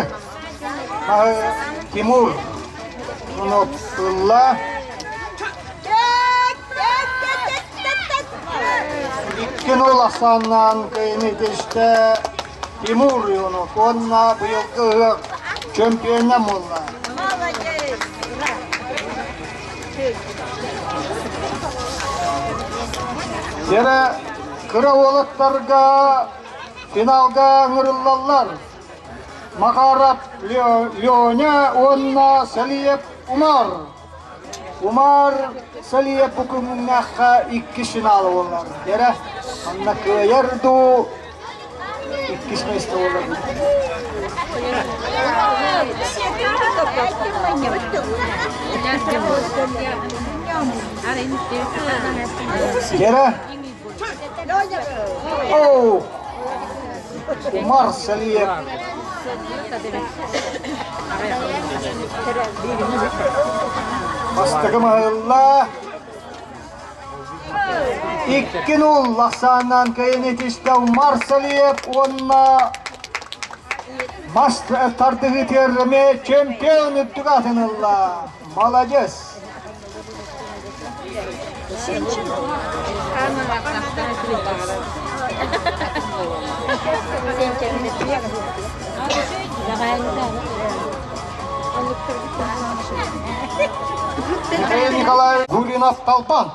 Timur Unuttulla. İkkin olasandan kıymetişte Timur Yunus. Onna bu yıl çempiyonam oldu. Yere kıravolutlarga finalga ngırıllallar. Makarap Lyonya, onna Saliyev Umar. Umar Saliyev bukununakka iki final oldular. Yere anna kıyardu iki meste oldu. Yere oh Umar Saliyev Astagfirullah. İkkin ullasandan kıymetişte Umar Saliyev onna Master tartığı terime çempiyon ettik atınıllah. Молодец. Михаил Николаевич Гуринов Толпан.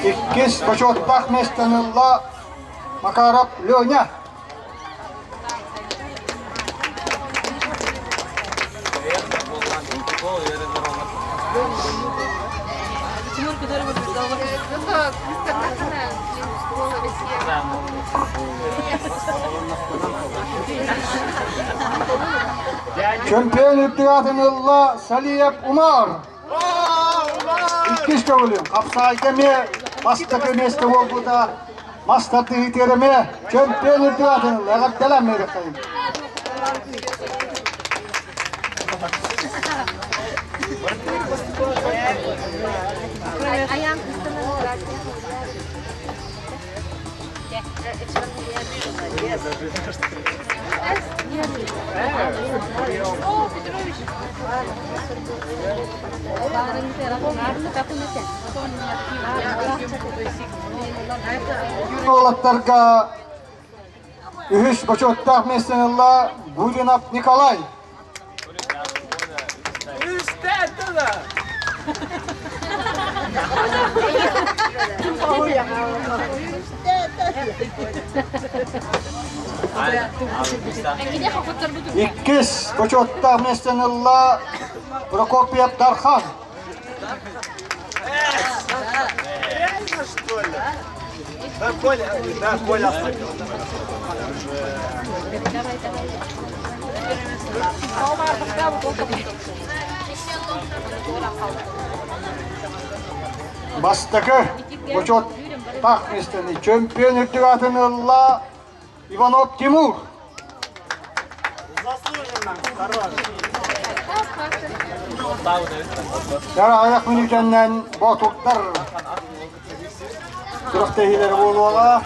İkkiz почетных местенилла Макаров Лёня. Çempiyon ülküatınılla Saliyev Umar. İkkiz kavuluyum. Kapsayke Mastakı meste oldu da Mastakı iterime çempiyon ülküatınılla. Eğer delenmeydik kayın. Ayağım Olatlarga ühüş почетных местенилла Гуринов Николай. İkkiz почетных местенилла Прокопьев Дархан. Да, Коля оставил. Бастакы почетных местени чемпион ülküатынılla Иванов Тимур. Yara ayak minükenden botuklar Kırıktehileri oluğa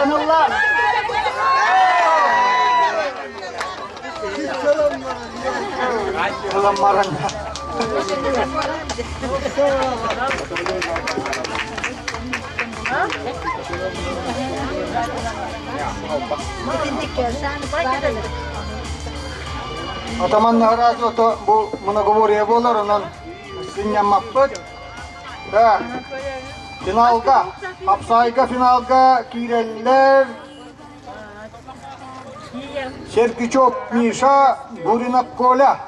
Tanıllar. Ulan maranga. Ataman naharazi oto bu buna govoriye bolar onun sinyanmapпыт. Da. Finalga, Hapsayga finalga kirenler. Sergiçop Misha Burinap Kola.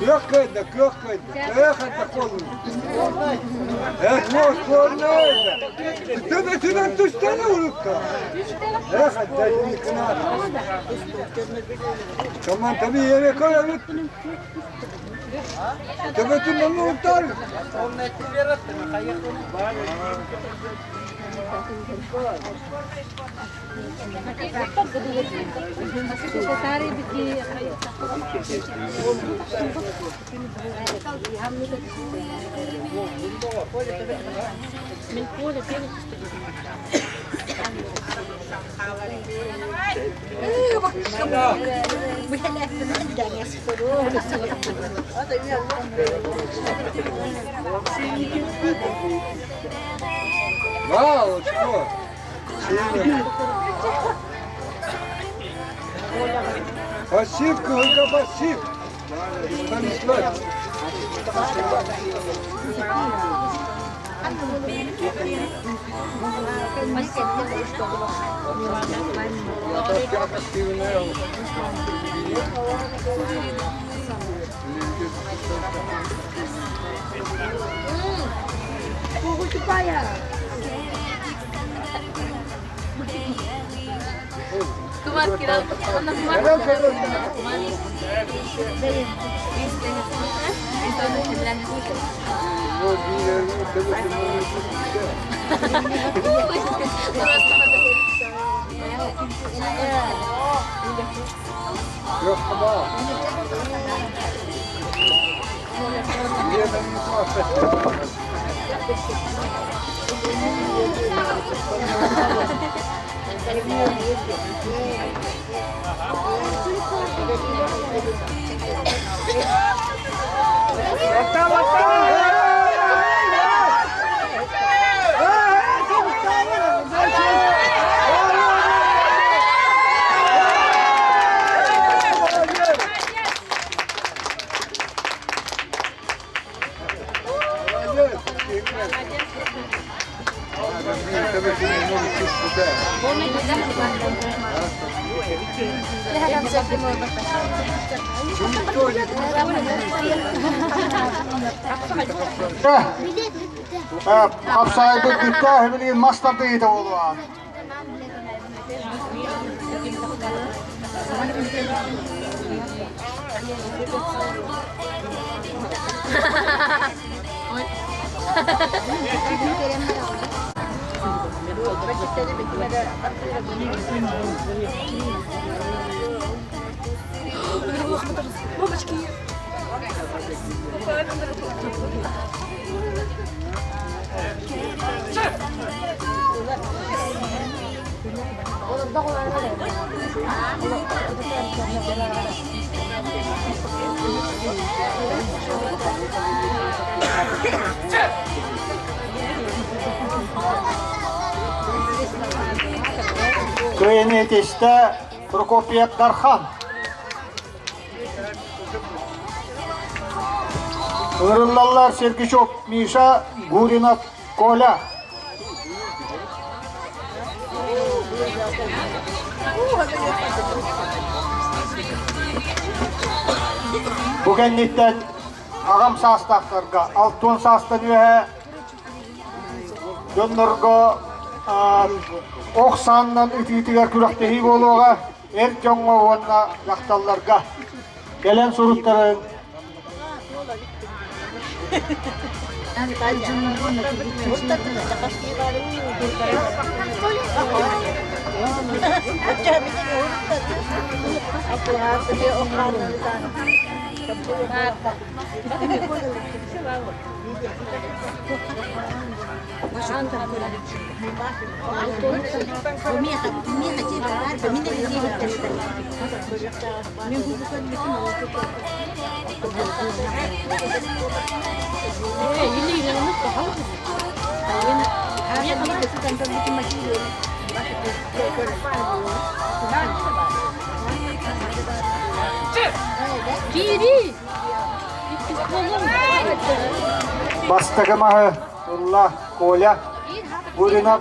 Кёккайда. Эхо колун. Эхо колун. Töbetinden düştene vurukta. Эхо deli kınar. Tamam tabii yere koyalım. Töbetinden vuruktar. Вау, что? Ошибка, только ошибка. Станислав. Kumar kira, mana kumar? Yok baba. Hapsayga bitti, hemen mastarda yedi oğlan. Köyün yetişte Prokopiev Darhan. Irıllallar Sergiçok Mişa Gurinov Kola. Bugün nitten ağam sastaqlarga, altın sastan ühe döndürge oqsandan ütütüger kürektehi boluğa, erkengo onna yaktallarga gelen surutların Kiri. Bastagamağı Allah Kola Gurinov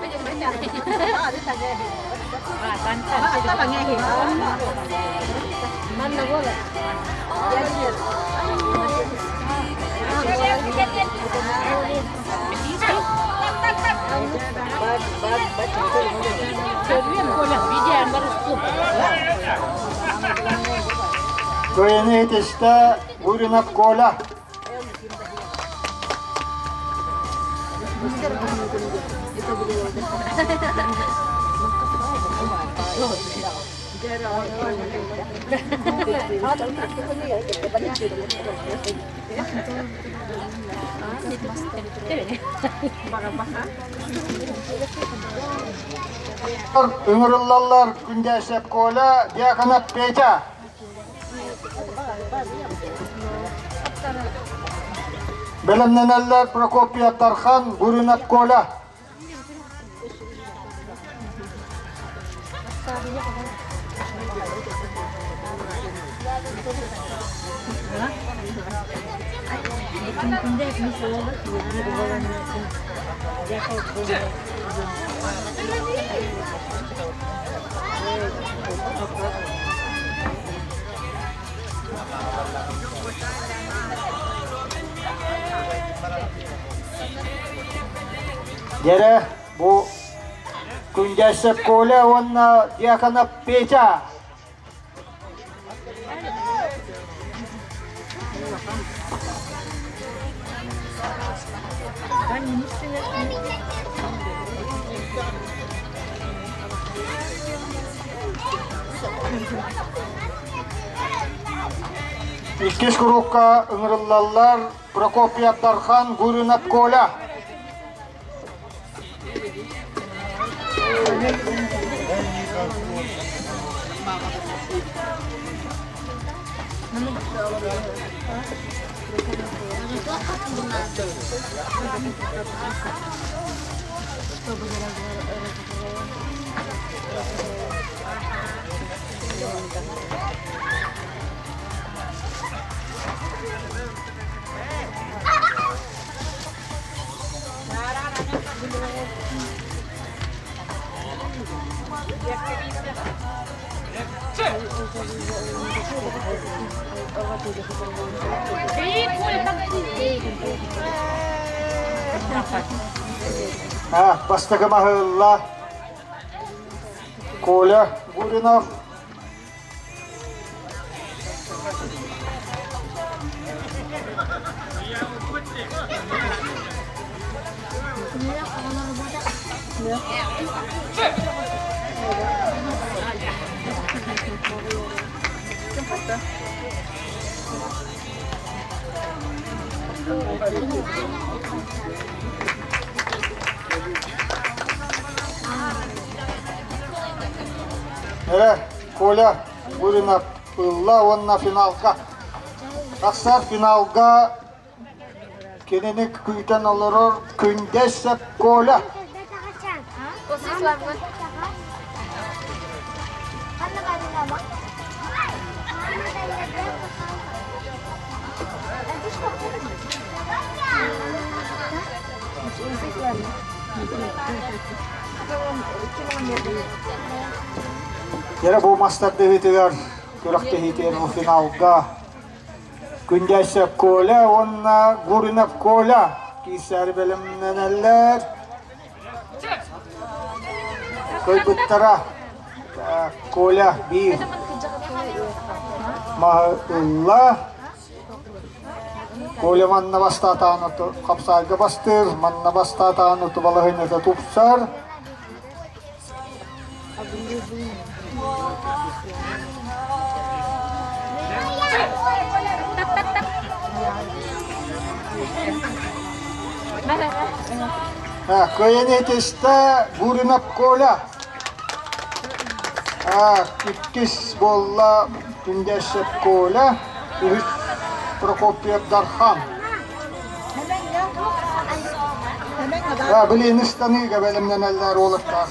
köyün yetişte Gurinov Kola. Ümürüllallar Gündeşep Kola Diyakanap Peca. Belemneneller Prokopiev Darhan Gurinov Kola. Gere bu Gündeşep Kola onna Diyakanap Peca. İkiş kurukka ımırıllallar Prokopiev Darhan Gurinov Kola. Bastagamağı Allah Kola Gurinov. Kola Gurinov Allah onna finalka. Aksar finalga kenini kuytan olurur Kündesep Kola. Posisi var mı? Yara bu master devitiler kurakta hitiyen o finalga. Kündesep Kola onna Gurinep Kola. Kisar belimden eller. Kaybuttara Kola bir. Mahullah. Kola manna basta tanıtı kapsayga bastır. Manna basta tanıtı balahını da tupsar. Koyaneteste Gurinep Kola. Kitkis bolla Kündesep Kola. Ühüs Prokopyev Darhan. Biliniz tanıyga belimden eller olukta.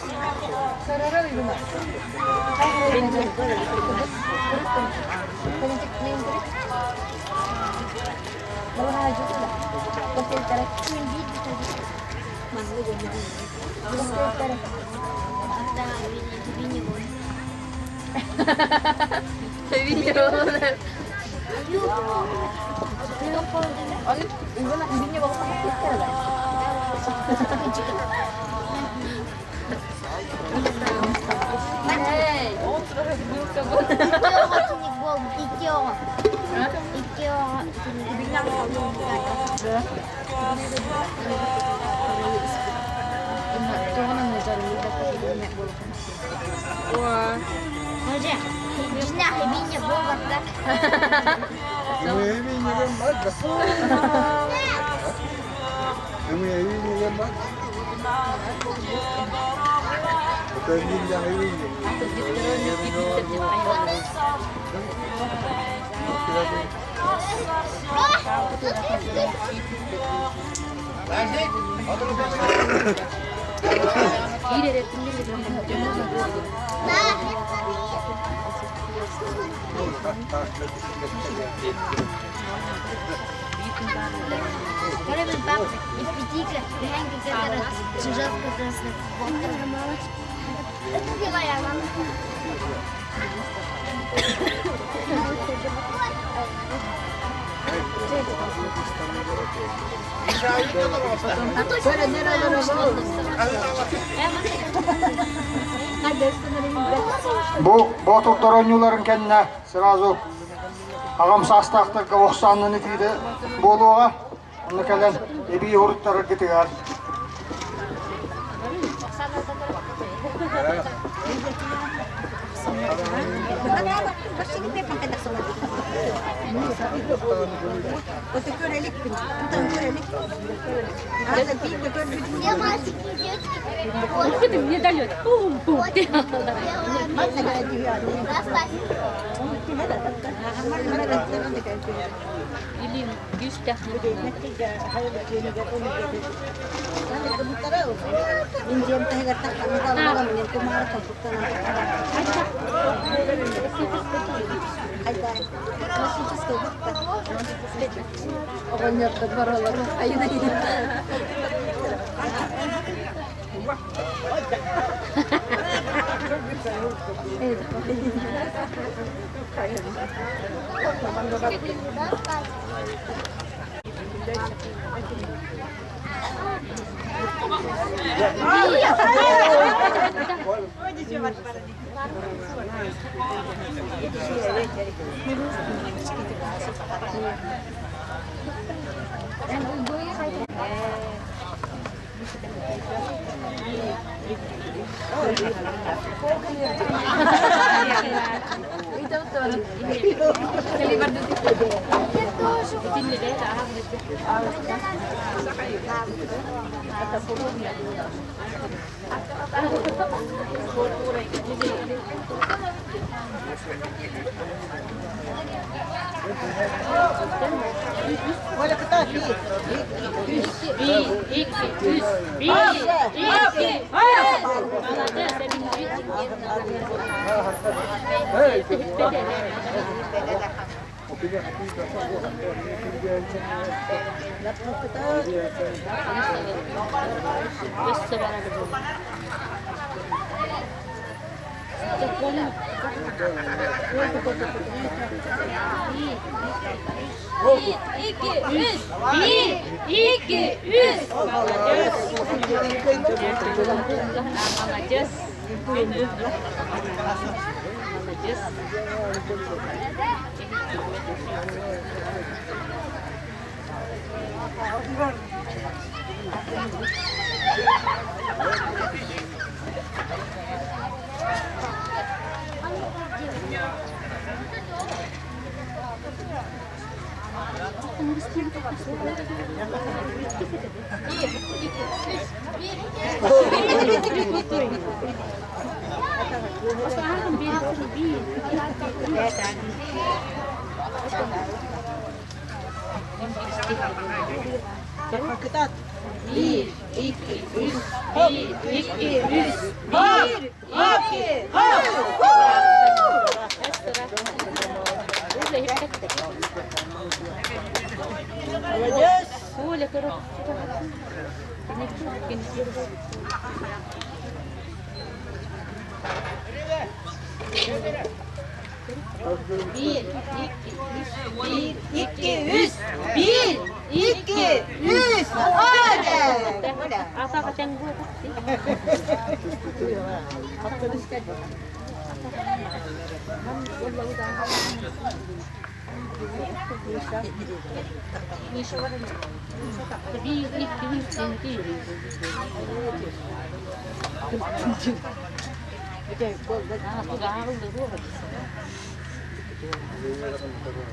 Bu botuktар oyuncuların kendine sırası ağam sastaqtırga oqsanını tiydi boluğa onu kelen ebi yorutları gitigar. Мне дает. Пум-пум. Или гюстах. Dinle de Olha que tá aqui. Kita bir, iki, üç, bir, iki, üç, bir, iki, Asal kacang gue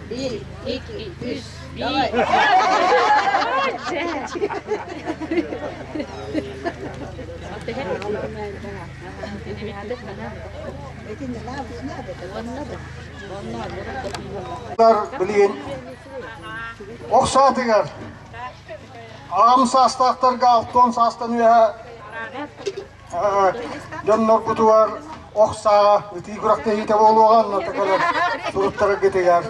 bir, iki, üç, Bilin. Oksatıgar. Ağam sastaqtarga 6 sastan üye. Jonnor butuvar oksa iti kurakta hite boluğan notakalar suruttara getigar.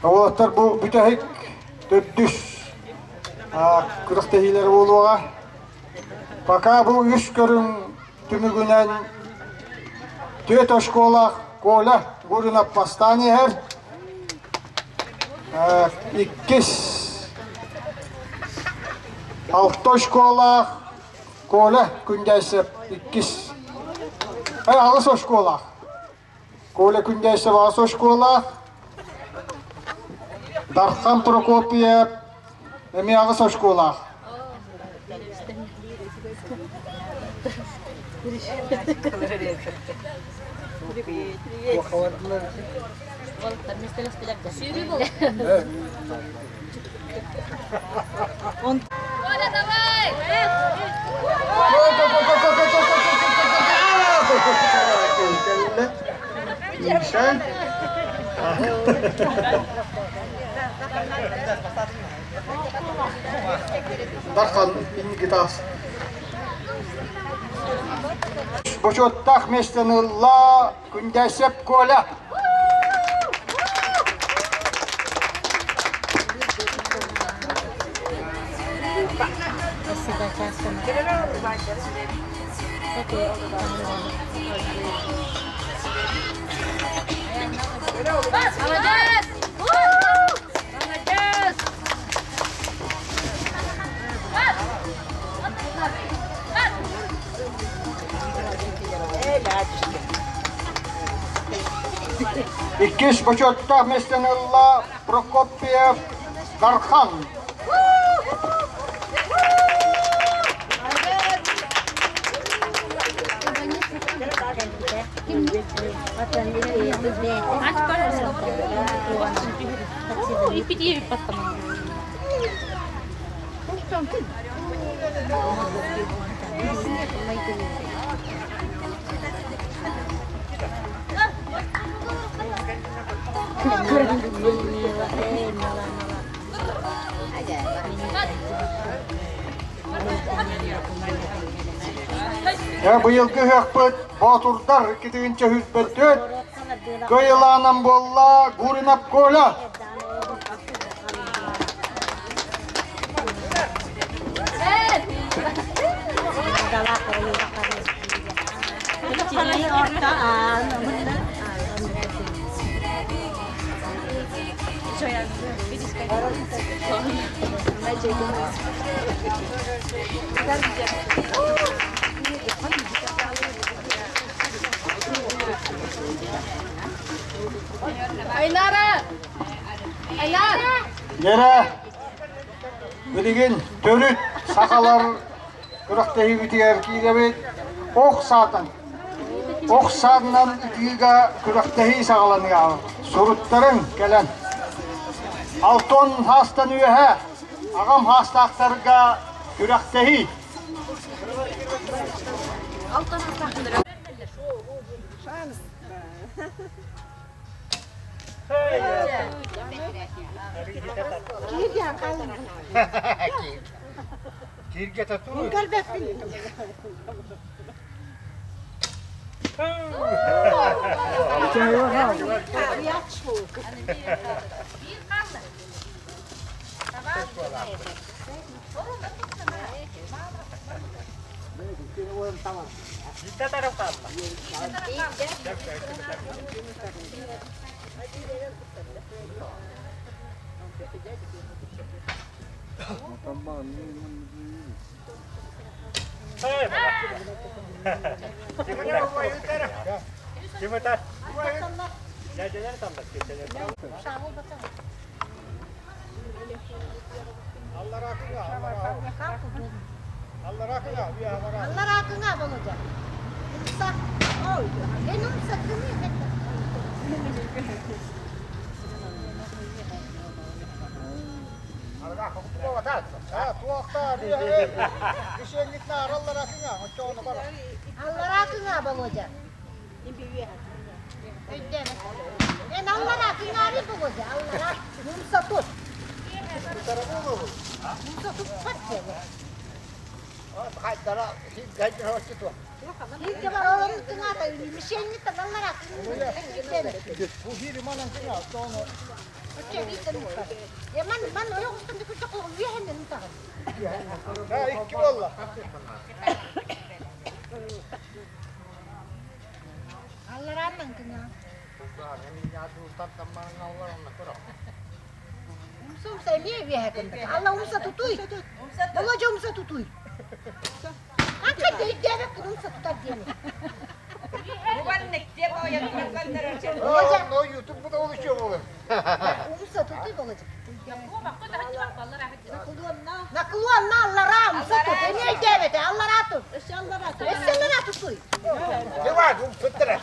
Kavalatlar bu bütahik döddüş kurakta hiler boluğa. Baka bu üç görün tümügünen tüet oşkola kola guruna pastani her ikkis altı oşkola kola kündeyse ikkis ağız oşkola kola kündeyse ağız oşkola Darkhan Prokopiev emi ağız oşkola Darkhan ini kita Boşottaq mestanılla kündesep kola. İkiz Boşottaq mestanılla Prokopiev Darkhan. pitiye bir patlama. Ya bu yılki hökbet Baturdar 2-104 kıyılanan bolla gurinap kola. Aylara! Aylara! Yere bilgin törüt sakalar kırıktahi bitiyer ki de ok saatan. Ok saatından ikiga kırıktahi sakalanıyor. Surutların gelen. Alton hastan üyehe. Ağam hasta aktarga kırıktahi. Kirgete turu. Allah hakkına bulacak. Sak. Benim sakını yeter. Allah hakkına bulacak. Ben Allah hakkına bir bulacak. Allah hakkına tut. Tut patya. İlk defa oğlum tına da bir şey mi de Allah hakkına. Bu hiri manan kına sonra. Ya man yok üstünde küçük oğlum yeğenim ta. Ha iki valla. Allah rahmet kına. Umsum sen niye bir hakkında? Allah umsa tutuy. Balaca umsa tutuy. Hakikaten de iddia umsa tutar diye. Hocam o YouTube'da oluşuyor oğlum. Umsa tutuy balaca. Nakluan na Allah rahmet umsa tutuy. Niye iddia et? Allah rahmet. Allah rahmet. Allah rahmet tutuy. Ne var bu fıtıra?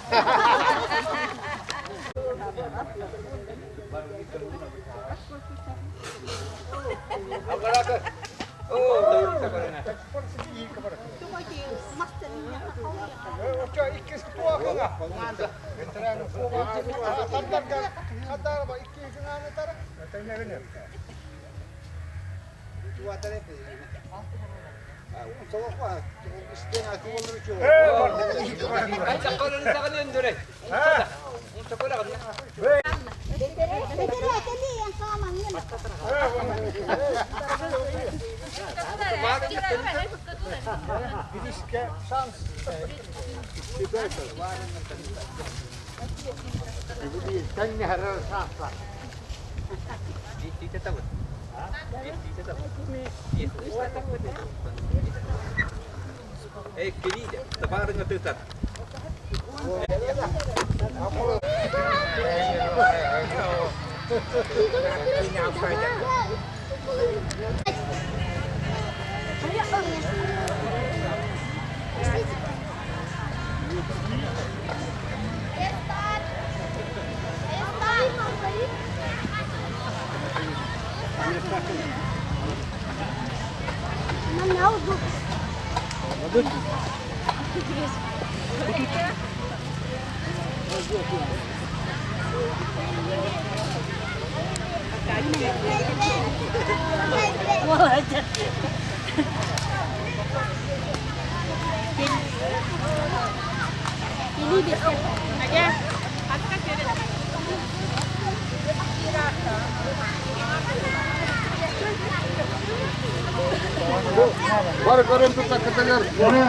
Querida, te va a dar una teta.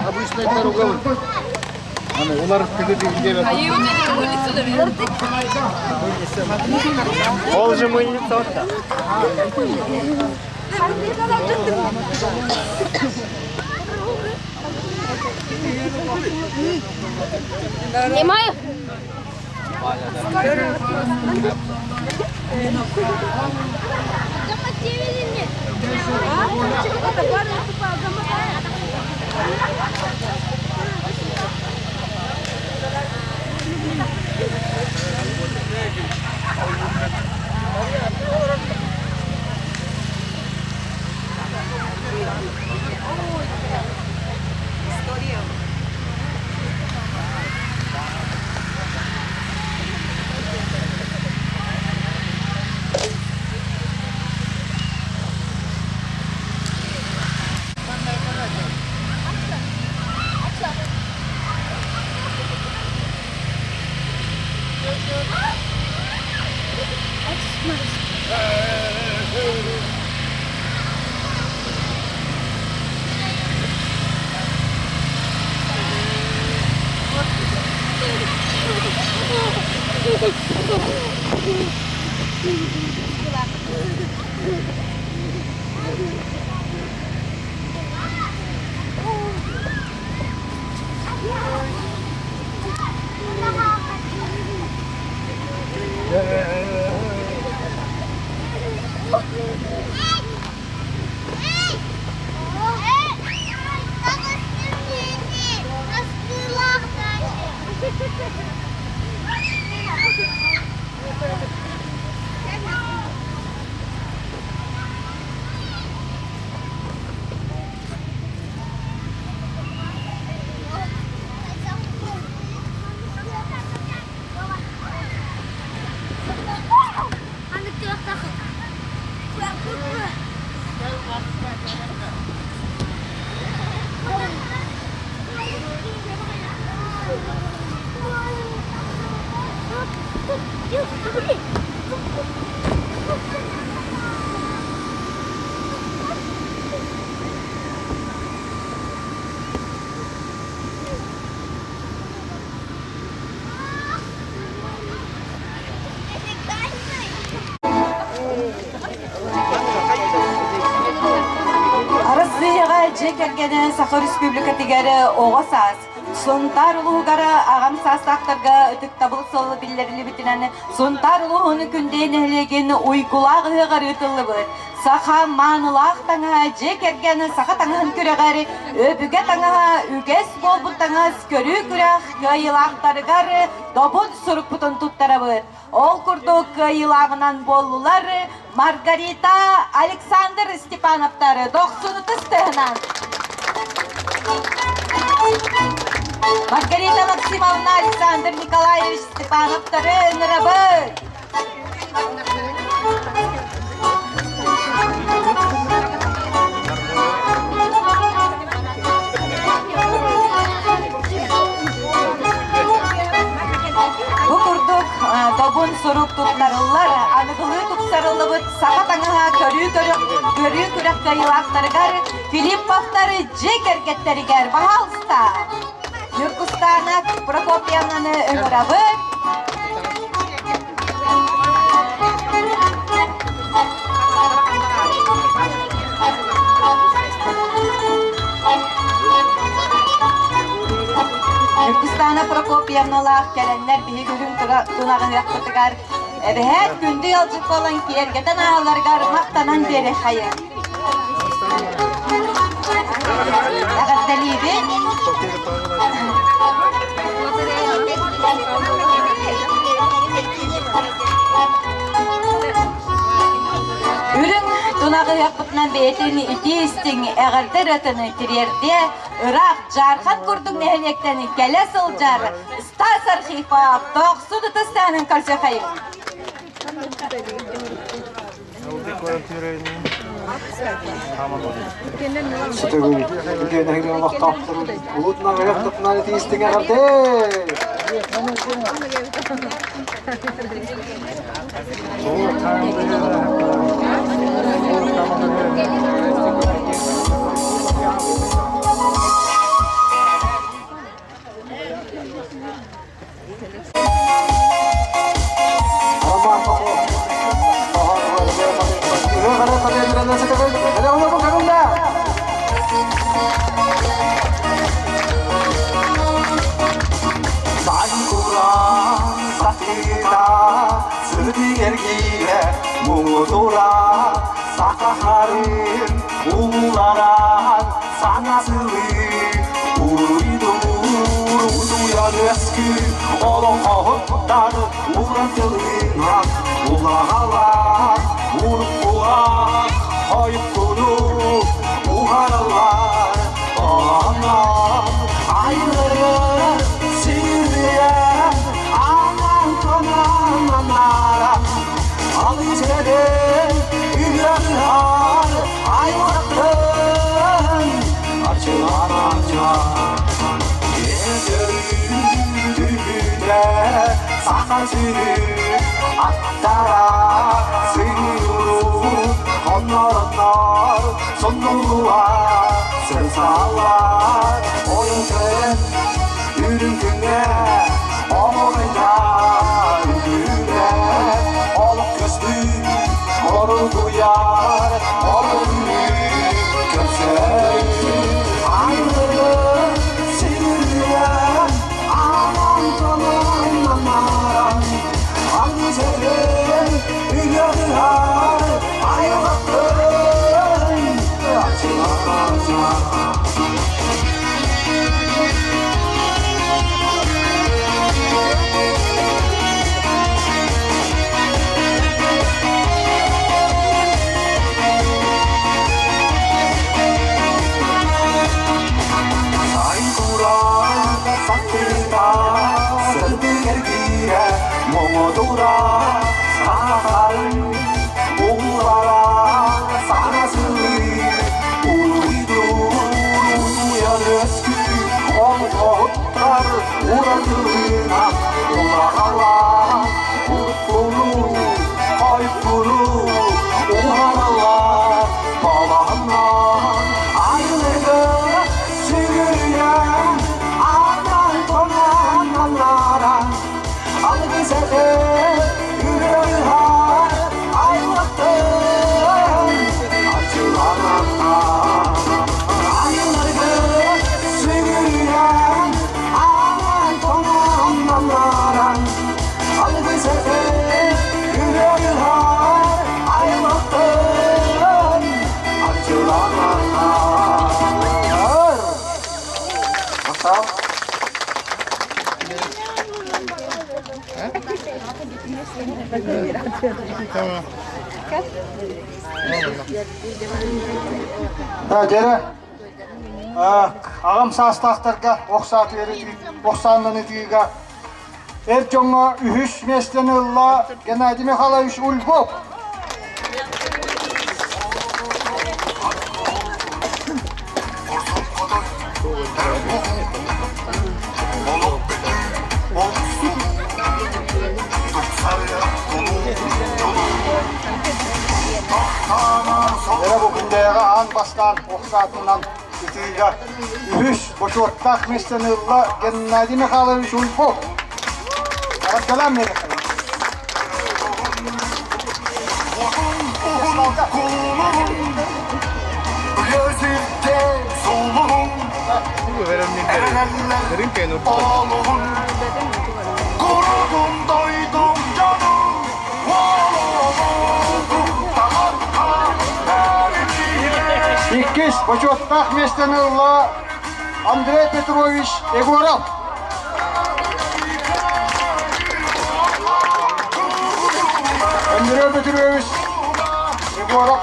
Обычная дорога. Ular Он же мой лицо. Снимаю. Кергенен Сахар Республика тигәре оғасас. Сонтар улуғара ағам састақтарға үтік табыл солы биллерілі бітінәні. Сонтар улуғыны күнде нәлеген уйгулағы ғар үтілі бұд. Саха манылақ таңа же кергенен саха таңағын көріғары. Өбіге таңаға үгес бол бұттаңыз көрі күрәқ кайылақтарығары добын сұрық бұтын тұттары бұд. Ол күрді кайылағынан болулары Маргарита Александр Степановтары 90 тыстығынан. Маргарита Максимовна Александр Николаевич Степановтары нырабы. Бұл күрдік добын сұруп тұтнарылар, анығылы тұпсарылы бұд, сақа таңыға көрі күрек кайылақтарығар, Филипповтары жек әркеттерігер бағалыста. Юркустанак Прокопьевнаны өңірабы. Юркустана Прокопьевналақ кәләнлер бейі күрін тұнағын яқтырдығар. Әбәхәт күнді ялжық болын кергетін ағаларғар мақтанан бері қайыр. Ағаздалиби. Үрін Унаğı yapıtnan beytini itistin eğerder ötünü tirerde Irak jarhat kurdun nehelyekteni kele sılcar Stas arxifa toqsudu tıstanın kalsefayım Sütügü, bir nehirden vaktaptır. Bulutla verip tutmanı istigen ardı. Aman topu. Dere. Ağam sastaqtarga oqsat veriti, oqsandan etiga. Erjonga ühüş meslenilla Gennadiy Mikhailovich Ulgov. Dere bu gündeğe an bastan oqsatından etiga. Ühüş boşortaq meslenilla Gennadiy Mikhailovich Ulgov. Selam verin. İkiz почетных месленilla Andrey Petrovich Egorov. Andrey Petrovich Egorov.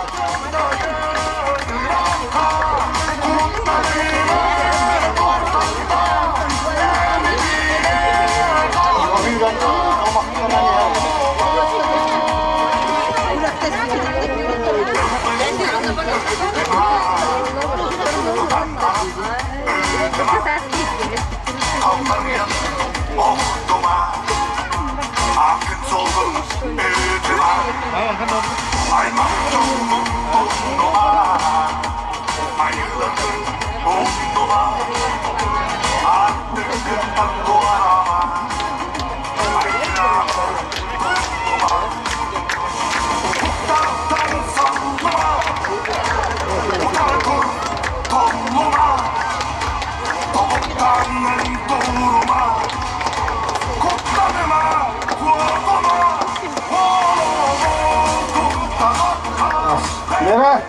Nere?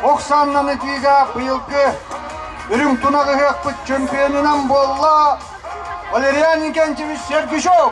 Oksanla netiga bıyılgı ürün tunağı hıkpıt çempiyonundan bolla Valerian İkençimiz Sergişov.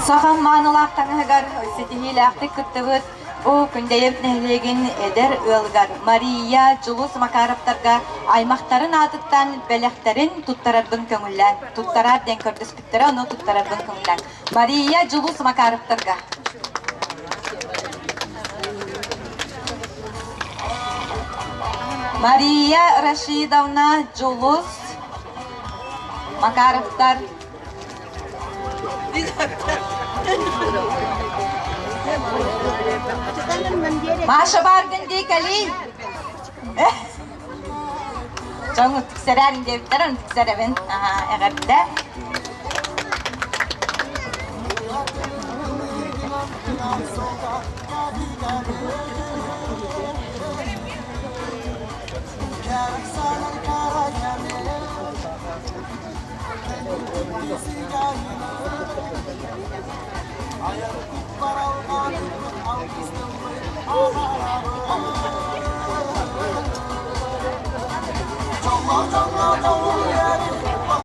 Sahan manılaqtan hıgar setihilaaqti kıttıbıt bu kündeyip nehlegin eder ılgar Maria Julus Makarovtarga aymaqtарын atıttan belekterin tuttarardın köngüllen. Tuttarar den kördüspütteri onu tuttarardın köngüllen. Maria Julus Makarovtarga. Maria Rashidovna Julus Makarovtar. Maşa bargın di kali. Jangan tiksaran dia bitaran tiksaraben. Aha, egarda. Canlar canlar canlar